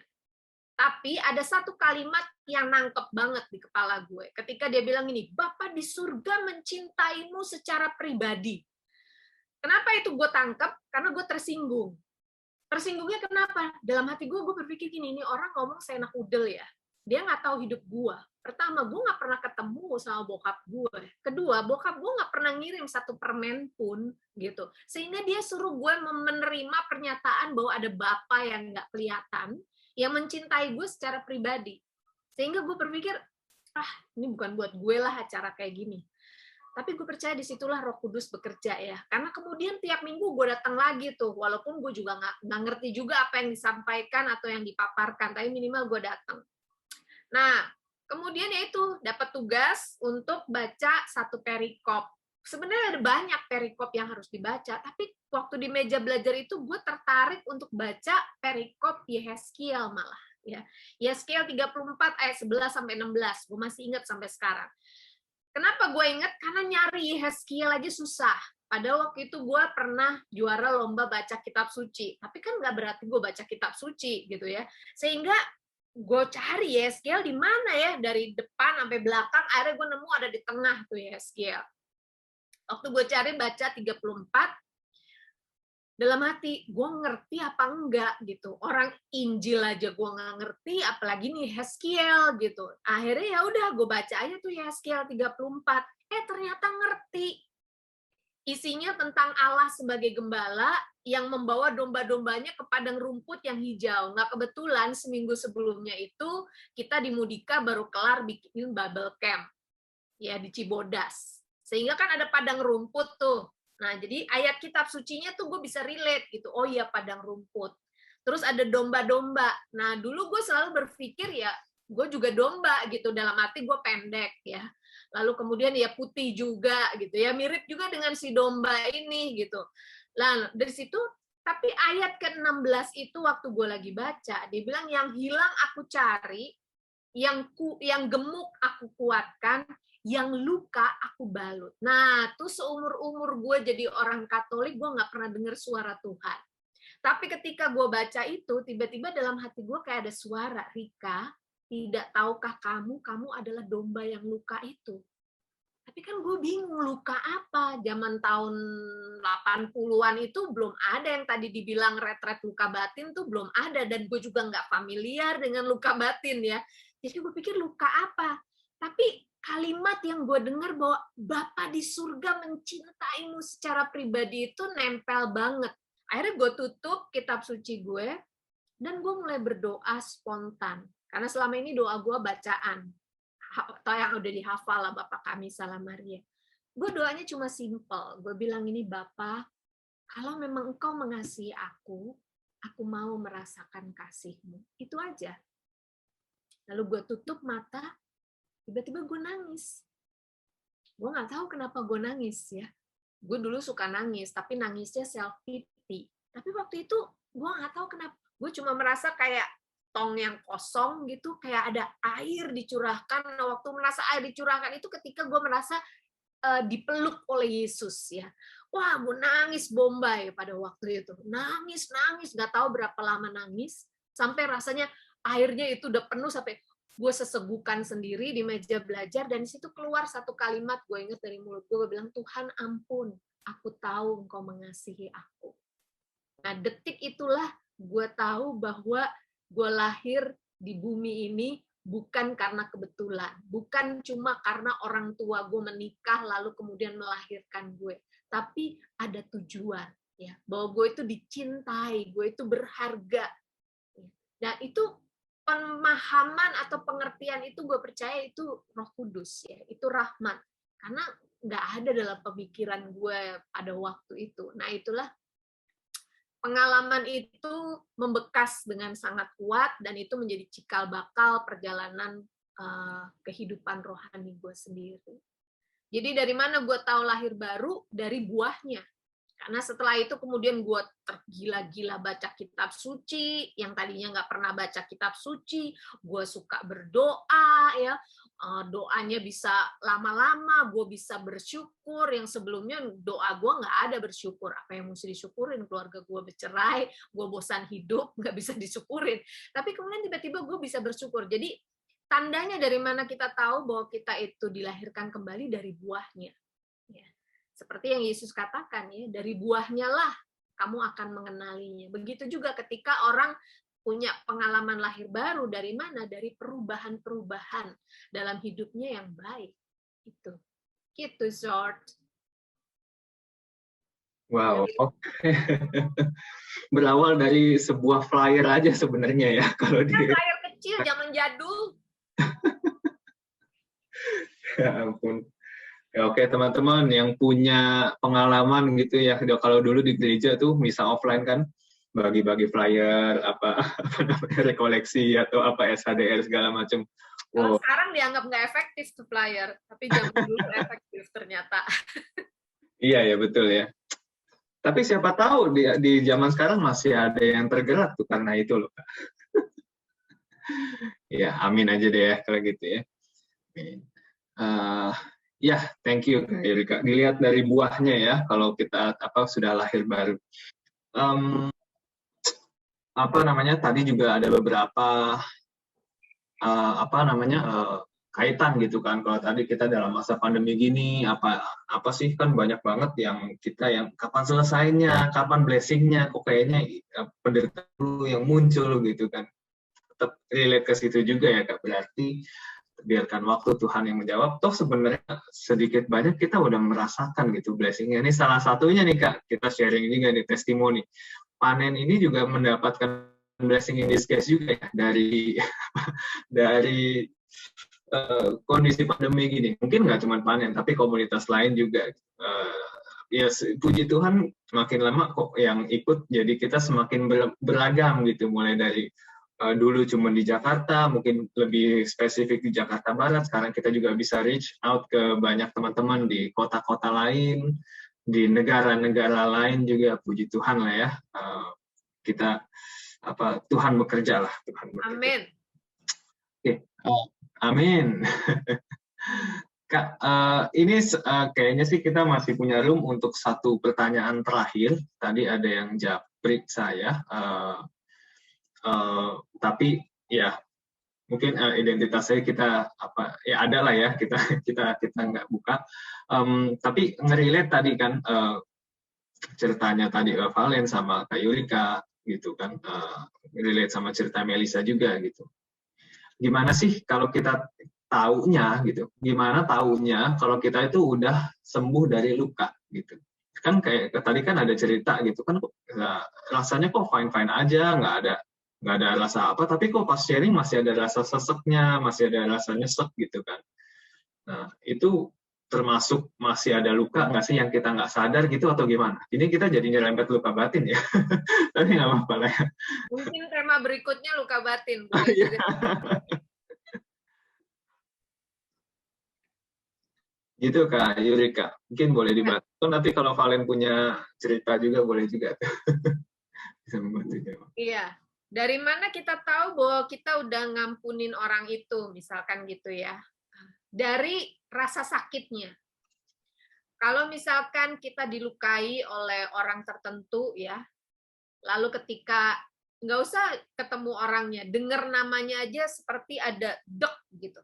D: Tapi ada satu kalimat yang nangkep banget di kepala gue. Ketika dia bilang ini, Bapa di surga mencintaimu secara pribadi. Kenapa itu gue tangkep? Karena gue tersinggung. Tersinggungnya kenapa? Dalam hati gue berpikir gini, ini orang ngomong seenak udel ya. Dia nggak tahu hidup gue. Pertama, gue nggak pernah ketemu sama bokap gue. Kedua, bokap gue nggak pernah ngirim satu permen pun gitu. Sehingga dia suruh gue menerima pernyataan bahwa ada Bapa yang nggak kelihatan, yang mencintai gue secara pribadi. Sehingga gue berpikir, ini bukan buat gue lah acara kayak gini. Tapi gue percaya disitulah Roh Kudus bekerja ya. Karena kemudian tiap minggu gue datang lagi tuh, walaupun gue juga nggak ngerti juga apa yang disampaikan atau yang dipaparkan, tapi minimal gue datang. Nah, kemudian yaitu dapat tugas untuk baca satu perikop. Sebenarnya ada banyak perikop yang harus dibaca, tapi waktu di meja belajar itu gue tertarik untuk baca perikop Yehezkiel malah. Ya. Yehezkiel 34 ayat 11 sampai 16. Gue masih ingat sampai sekarang. Kenapa gue ingat? Karena nyari Yehezkiel aja susah. Pada waktu itu gue pernah juara lomba baca kitab suci. Tapi kan nggak berarti gue baca kitab suci gitu ya. Sehingga gue cari Yehezkiel di mana ya, dari depan sampai belakang, akhirnya gue nemu ada di tengah tuh Yehezkiel. Waktu gue cari baca 34, dalam hati, gue ngerti apa enggak gitu. Orang Injil aja gue nggak ngerti, apalagi nih Yeskiel gitu. Akhirnya ya udah gue baca aja tuh Yeskiel 34. Ternyata ngerti. Isinya tentang Allah sebagai gembala yang membawa domba-dombanya ke padang rumput yang hijau. Nggak kebetulan seminggu sebelumnya itu kita di Mudika baru kelar bikin Bible Camp ya di Cibodas. Sehingga kan ada padang rumput tuh. Nah, jadi ayat kitab sucinya tuh gue bisa relate gitu. Oh iya, padang rumput. Terus ada domba-domba. Nah, dulu gue selalu berpikir ya, gue juga domba gitu. Dalam arti gue pendek ya. Lalu kemudian ya putih juga gitu ya. Mirip juga dengan si domba ini gitu. Nah, dari situ, tapi ayat ke-16 itu waktu gue lagi baca, dia bilang yang hilang aku cari, yang gemuk aku kuatkan, yang luka aku balut. Nah, tuh seumur-umur gue jadi orang Katolik, gue nggak pernah dengar suara Tuhan. Tapi ketika gue baca itu, tiba-tiba dalam hati gue kayak ada suara, Rika, tidak tahukah kamu adalah domba yang luka itu. Tapi kan gue bingung, luka apa? Zaman tahun 80-an itu belum ada yang tadi dibilang retret luka batin tuh belum ada. Dan gue juga nggak familiar dengan luka batin ya. Jadi gue pikir luka apa? Tapi kalimat yang gue dengar bahwa Bapa di surga mencintaimu secara pribadi itu nempel banget. Akhirnya gue tutup kitab suci gue, dan gue mulai berdoa spontan. Karena selama ini doa gue bacaan. Atau yang udah dihafal lah, Bapa kami Salam Maria. Gue doanya cuma simple. Gue bilang ini, Bapa, kalau memang Engkau mengasihi aku mau merasakan kasih-Mu. Itu aja. Lalu gue tutup mata, tiba-tiba gue nangis. Gue nggak tahu kenapa gue nangis ya. Gue dulu suka nangis, tapi nangisnya self-pity. Tapi waktu itu gue nggak tahu kenapa. Gue cuma merasa kayak tong yang kosong gitu, kayak ada air dicurahkan. Nah, waktu merasa air dicurahkan itu ketika gue merasa dipeluk oleh Yesus ya. Wah, gue nangis bombay pada waktu itu. Nangis, nggak tahu berapa lama nangis, sampai rasanya airnya itu udah penuh sampai gue sesegukan sendiri di meja belajar, dan di situ keluar satu kalimat, gue ingat dari mulut gue bilang, Tuhan ampun, aku tahu Engkau mengasihi aku. Nah, detik itulah gue tahu bahwa gue lahir di bumi ini bukan karena kebetulan, bukan cuma karena orang tua gue menikah lalu kemudian melahirkan gue, tapi ada tujuan, ya, bahwa gue itu dicintai, gue itu berharga. Dan itu pemahaman atau pengertian itu gue percaya itu Roh Kudus ya, itu rahmat. Karena nggak ada dalam pemikiran gue pada waktu itu. Nah, itulah pengalaman itu membekas dengan sangat kuat, dan itu menjadi cikal bakal perjalanan kehidupan rohani gue sendiri. Jadi dari mana gue tahu lahir baru? Dari buahnya. Karena setelah itu kemudian gue tergila-gila baca kitab suci, yang tadinya nggak pernah baca kitab suci, gue suka berdoa, ya, doanya bisa lama-lama, gue bisa bersyukur, yang sebelumnya doa gue nggak ada bersyukur, apa yang mesti disyukurin, keluarga gue bercerai, gue bosan hidup, nggak bisa disyukurin, tapi kemudian tiba-tiba gue bisa bersyukur. Jadi tandanya dari mana kita tahu bahwa kita itu dilahirkan kembali? Dari buahnya. Seperti yang Yesus katakan ya, dari buahnya lah kamu akan mengenalinya. Begitu juga ketika orang punya pengalaman lahir baru, dari mana? Dari perubahan-perubahan dalam hidupnya yang baik. Itu. Gitu, short.
A: Wow, oke. Berawal dari sebuah flyer aja sebenarnya ya, kalau di
D: flyer kecil zaman jadul.
A: Ya ampun. Ya, oke teman-teman yang punya pengalaman gitu ya, kalau dulu di gereja tuh bisa offline kan, bagi-bagi flyer, apa namanya, rekoleksi atau apa SHDR segala macam.
D: Wow. Sekarang dianggap nggak efektif tuh flyer, tapi zaman dulu efektif ternyata.
A: Iya ya, betul ya. Tapi siapa tahu di zaman sekarang masih ada yang tergerak tuh karena itu loh. Ya, amin aja deh ya kalau gitu ya. Ya, thank you Kak Yurika. Dilihat dari buahnya ya, kalau kita sudah lahir baru. Tadi juga ada beberapa kaitan gitu kan. Kalau tadi kita dalam masa pandemi gini, apa sih, kan banyak banget yang kita yang kapan selesainya, kapan blessingnya, kok kayaknya penderitaan dulu yang muncul gitu kan. Tetap relate ke situ juga ya Kak. Berarti biarkan waktu Tuhan yang menjawab. Toh sebenarnya sedikit banyak kita udah merasakan gitu blessingnya. Ini salah satunya nih Kak, kita sharing juga nih testimoni. Panen ini juga mendapatkan blessing in disguise juga ya dari kondisi pandemi gini. Mungkin nggak cuma panen, tapi komunitas lain juga. Ya puji Tuhan makin lama kok yang ikut, jadi kita semakin beragam gitu. Mulai dari dulu cuma di Jakarta, mungkin lebih spesifik di Jakarta Barat. Sekarang kita juga bisa reach out ke banyak teman-teman di kota-kota lain, di negara-negara lain juga. Puji Tuhan lah ya. Kita Tuhan bekerja lah. Tuhan bekerja.
D: Amin.
A: Oke. Amin. Kak, ini kayaknya sih kita masih punya room untuk satu pertanyaan terakhir. Tadi ada yang japrik saya, tapi ya mungkin identitas saya kita ya ada lah ya, kita nggak buka. Tapi ngerelate tadi kan ceritanya tadi Valen sama Kak Yurika gitu kan, relate sama cerita Melisa juga gitu. Gimana sih kalau kita taunya gitu? Gimana taunya kalau kita itu udah sembuh dari luka gitu? Kan kayak tadi kan ada cerita gitu kan, rasanya kok fine aja, nggak ada rasa apa, tapi kok pas sharing masih ada rasa seseknya, masih ada rasa nyesek gitu kan. Nah itu termasuk masih ada luka nggak sih yang kita nggak sadar gitu atau gimana? Ini kita jadi nyerempet luka batin ya, tapi nggak apa-apa lah ya.
D: Mungkin tema berikutnya luka batin.
A: Gitu Kak Yurika, mungkin boleh dibantu. Nanti kalau Valen punya cerita juga boleh juga. Bisa membantu jawab.
D: Iya. Dari mana kita tahu bahwa kita udah ngampunin orang itu, misalkan gitu ya. Dari rasa sakitnya. Kalau misalkan kita dilukai oleh orang tertentu ya, lalu ketika nggak usah ketemu orangnya, dengar namanya aja seperti ada dek gitu,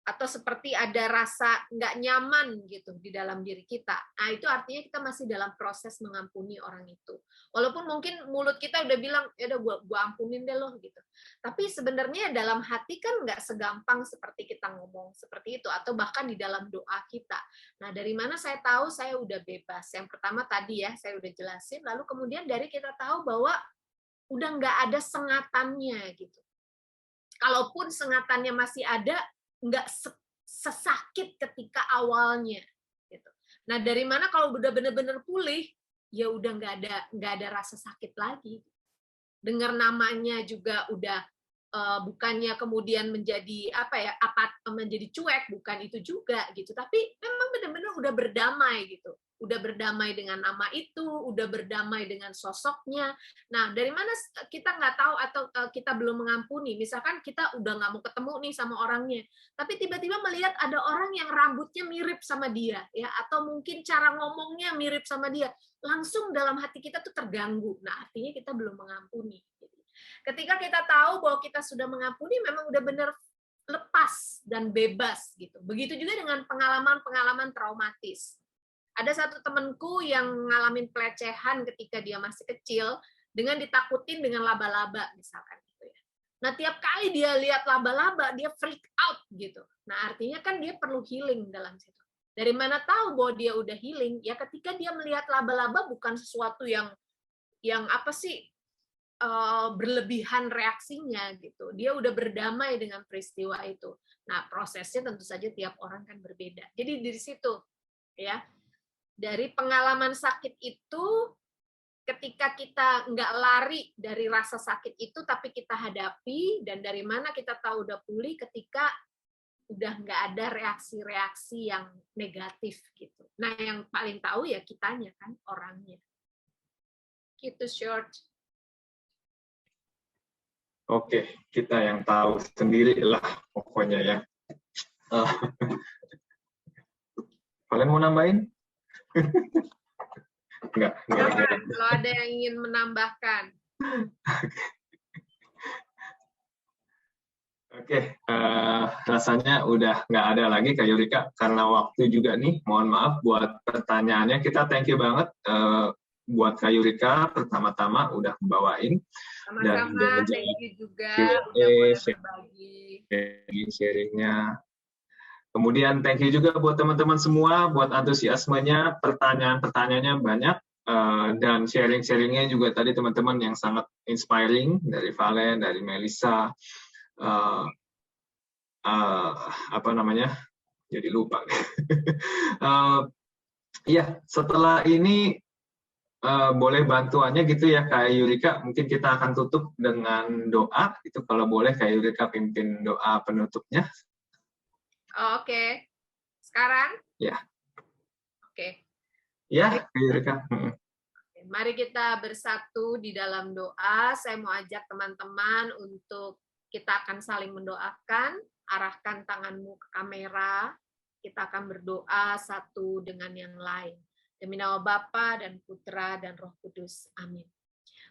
D: atau seperti ada rasa nggak nyaman gitu di dalam diri kita. Nah itu artinya kita masih dalam proses mengampuni orang itu. Walaupun mungkin mulut kita udah bilang, ya udah gua ampunin deh loh gitu. Tapi sebenarnya dalam hati kan nggak segampang seperti kita ngomong seperti itu, atau bahkan di dalam doa kita. Nah dari mana saya tahu saya udah bebas? Yang pertama tadi ya saya udah jelasin. Lalu kemudian dari kita tahu bahwa udah nggak ada sengatannya gitu. Kalaupun sengatannya masih ada, nggak sesakit ketika awalnya gitu. Nah dari mana kalau udah benar-benar pulih, ya udah nggak ada rasa sakit lagi. Dengar namanya juga udah bukannya kemudian menjadi menjadi cuek, bukan itu juga gitu. Tapi memang benar-benar udah berdamai gitu. Udah berdamai dengan nama itu, udah berdamai dengan sosoknya. Nah, dari mana kita nggak tahu atau kita belum mengampuni? Misalkan kita udah nggak mau ketemu nih sama orangnya, tapi tiba-tiba melihat ada orang yang rambutnya mirip sama dia, ya, atau mungkin cara ngomongnya mirip sama dia, langsung dalam hati kita tuh terganggu. Nah, artinya kita belum mengampuni. Ketika kita tahu bahwa kita sudah mengampuni, memang udah benar lepas dan bebas gitu. Begitu juga dengan pengalaman-pengalaman traumatis. Ada satu temanku yang ngalamin pelecehan ketika dia masih kecil dengan ditakutin dengan laba-laba misalkan gitu ya. Nah, tiap kali dia lihat laba-laba dia freak out gitu. Nah, artinya kan dia perlu healing dalam situ. Dari mana tahu bahwa dia udah healing? Ya ketika dia melihat laba-laba bukan sesuatu yang berlebihan reaksinya gitu. Dia udah berdamai dengan peristiwa itu. Nah, prosesnya tentu saja tiap orang kan berbeda. Jadi dari situ ya. Dari pengalaman sakit itu, ketika kita nggak lari dari rasa sakit itu, tapi kita hadapi, dan dari mana kita tahu udah pulih ketika udah nggak ada reaksi-reaksi yang negatif gitu. Nah, yang paling tahu ya kitanya kan, orangnya. Gitu short.
A: Oke, kita yang tahu sendiri lah pokoknya ya. Kalian mau nambahin? Enggak.
D: Kalau ada yang ingin menambahkan.
A: Oke, rasanya udah nggak ada lagi Kak Yurika karena waktu juga nih. Mohon maaf buat pertanyaannya. Kita thank you banget buat Kak Yurika pertama-tama udah bawain dan
D: Sama-sama, thank you juga udah boleh berbagi.
A: sharingnya. Kemudian thank you juga buat teman-teman semua buat antusiasmenya, pertanyaan-pertanyaannya banyak. Dan sharing-sharingnya juga tadi teman-teman yang sangat inspiring dari Valen, dari Melissa. Apa namanya? Jadi lupa. Iya, setelah ini boleh bantuannya gitu ya Kak Yurika. Mungkin kita akan tutup dengan doa. Itu kalau boleh Kak Yurika pimpin doa penutupnya.
D: Oke. Sekarang?
A: Ya.
D: Oke.
A: Ya, Kak Yurika.
D: Mari kita bersatu di dalam doa. Saya mau ajak teman-teman untuk kita akan saling mendoakan. Arahkan tanganmu ke kamera. Kita akan berdoa satu dengan yang lain. Demi nama Bapa dan Putra dan Roh Kudus. Amin.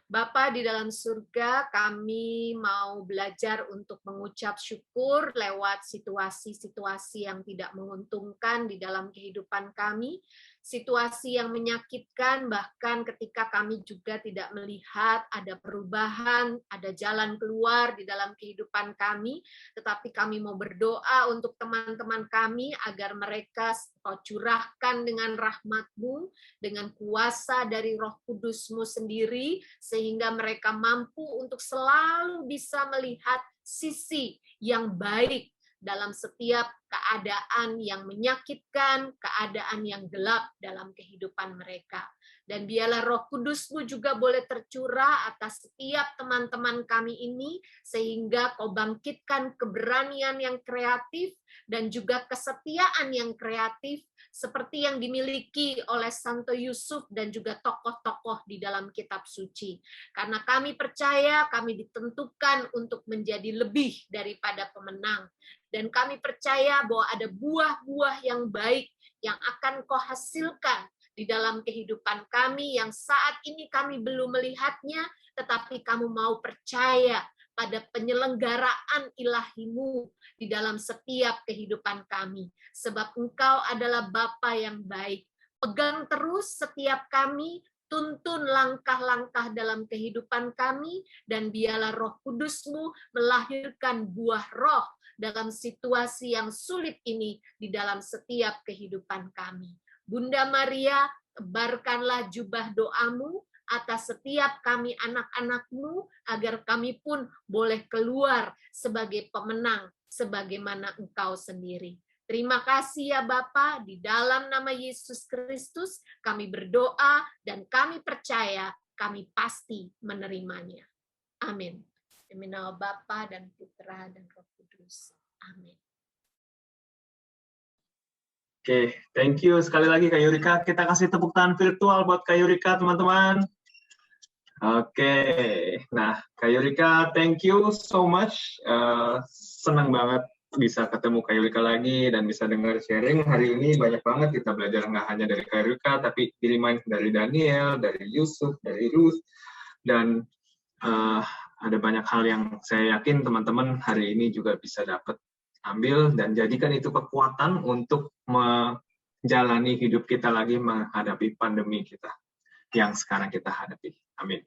D: Bapa di dalam surga, kami mau belajar untuk mengucap syukur lewat situasi-situasi yang tidak menguntungkan di dalam kehidupan kami, situasi yang menyakitkan, bahkan ketika kami juga tidak melihat ada perubahan, ada jalan keluar di dalam kehidupan kami, tetapi kami mau berdoa untuk teman-teman kami agar mereka Kau curahkan dengan rahmat-Mu, dengan kuasa dari Roh Kudus-Mu sendiri, sehingga mereka mampu untuk selalu bisa melihat sisi yang baik dalam setiap keadaan yang menyakitkan, keadaan yang gelap dalam kehidupan mereka. Dan biarlah Roh Kudus-Mu juga boleh tercurah atas setiap teman-teman kami ini, sehingga Kau bangkitkan keberanian yang kreatif dan juga kesetiaan yang kreatif, seperti yang dimiliki oleh Santo Yusuf dan juga tokoh-tokoh di dalam kitab suci. Karena kami percaya kami ditentukan untuk menjadi lebih daripada pemenang. Dan kami percaya bahwa ada buah-buah yang baik yang akan Kau hasilkan di dalam kehidupan kami yang saat ini kami belum melihatnya, tetapi kamu mau percaya pada penyelenggaraan ilahi-Mu di dalam setiap kehidupan kami. Sebab Engkau adalah Bapa yang baik. Pegang terus setiap kami, tuntun langkah-langkah dalam kehidupan kami, dan biarlah Roh Kudus-Mu melahirkan buah roh dalam situasi yang sulit ini di dalam setiap kehidupan kami. Bunda Maria, tebarkanlah jubah doa-Mu atas setiap kami anak-anak-Mu, agar kami pun boleh keluar sebagai pemenang, sebagaimana Engkau sendiri. Terima kasih ya Bapa, di dalam nama Yesus Kristus kami berdoa dan kami percaya kami pasti menerimanya. Amin. Demi nama Bapa dan Putra dan Roh Kudus. Amin.
A: Oke, thank you sekali lagi Kak Yurika. Kita kasih tepuk tangan virtual buat Kak Yurika, teman-teman. Oke, nah Kak Yurika, thank you so much. Senang banget bisa ketemu Kak Yurika lagi dan bisa dengar sharing hari ini. Banyak banget kita belajar nggak hanya dari Kak Yurika, tapi dirimain dari Daniel, dari Yusuf, dari Ruth, dan ada banyak hal yang saya yakin teman-teman hari ini juga bisa dapat ambil dan jadikan itu kekuatan untuk menjalani hidup kita lagi menghadapi pandemi kita yang sekarang kita hadapi. Amin.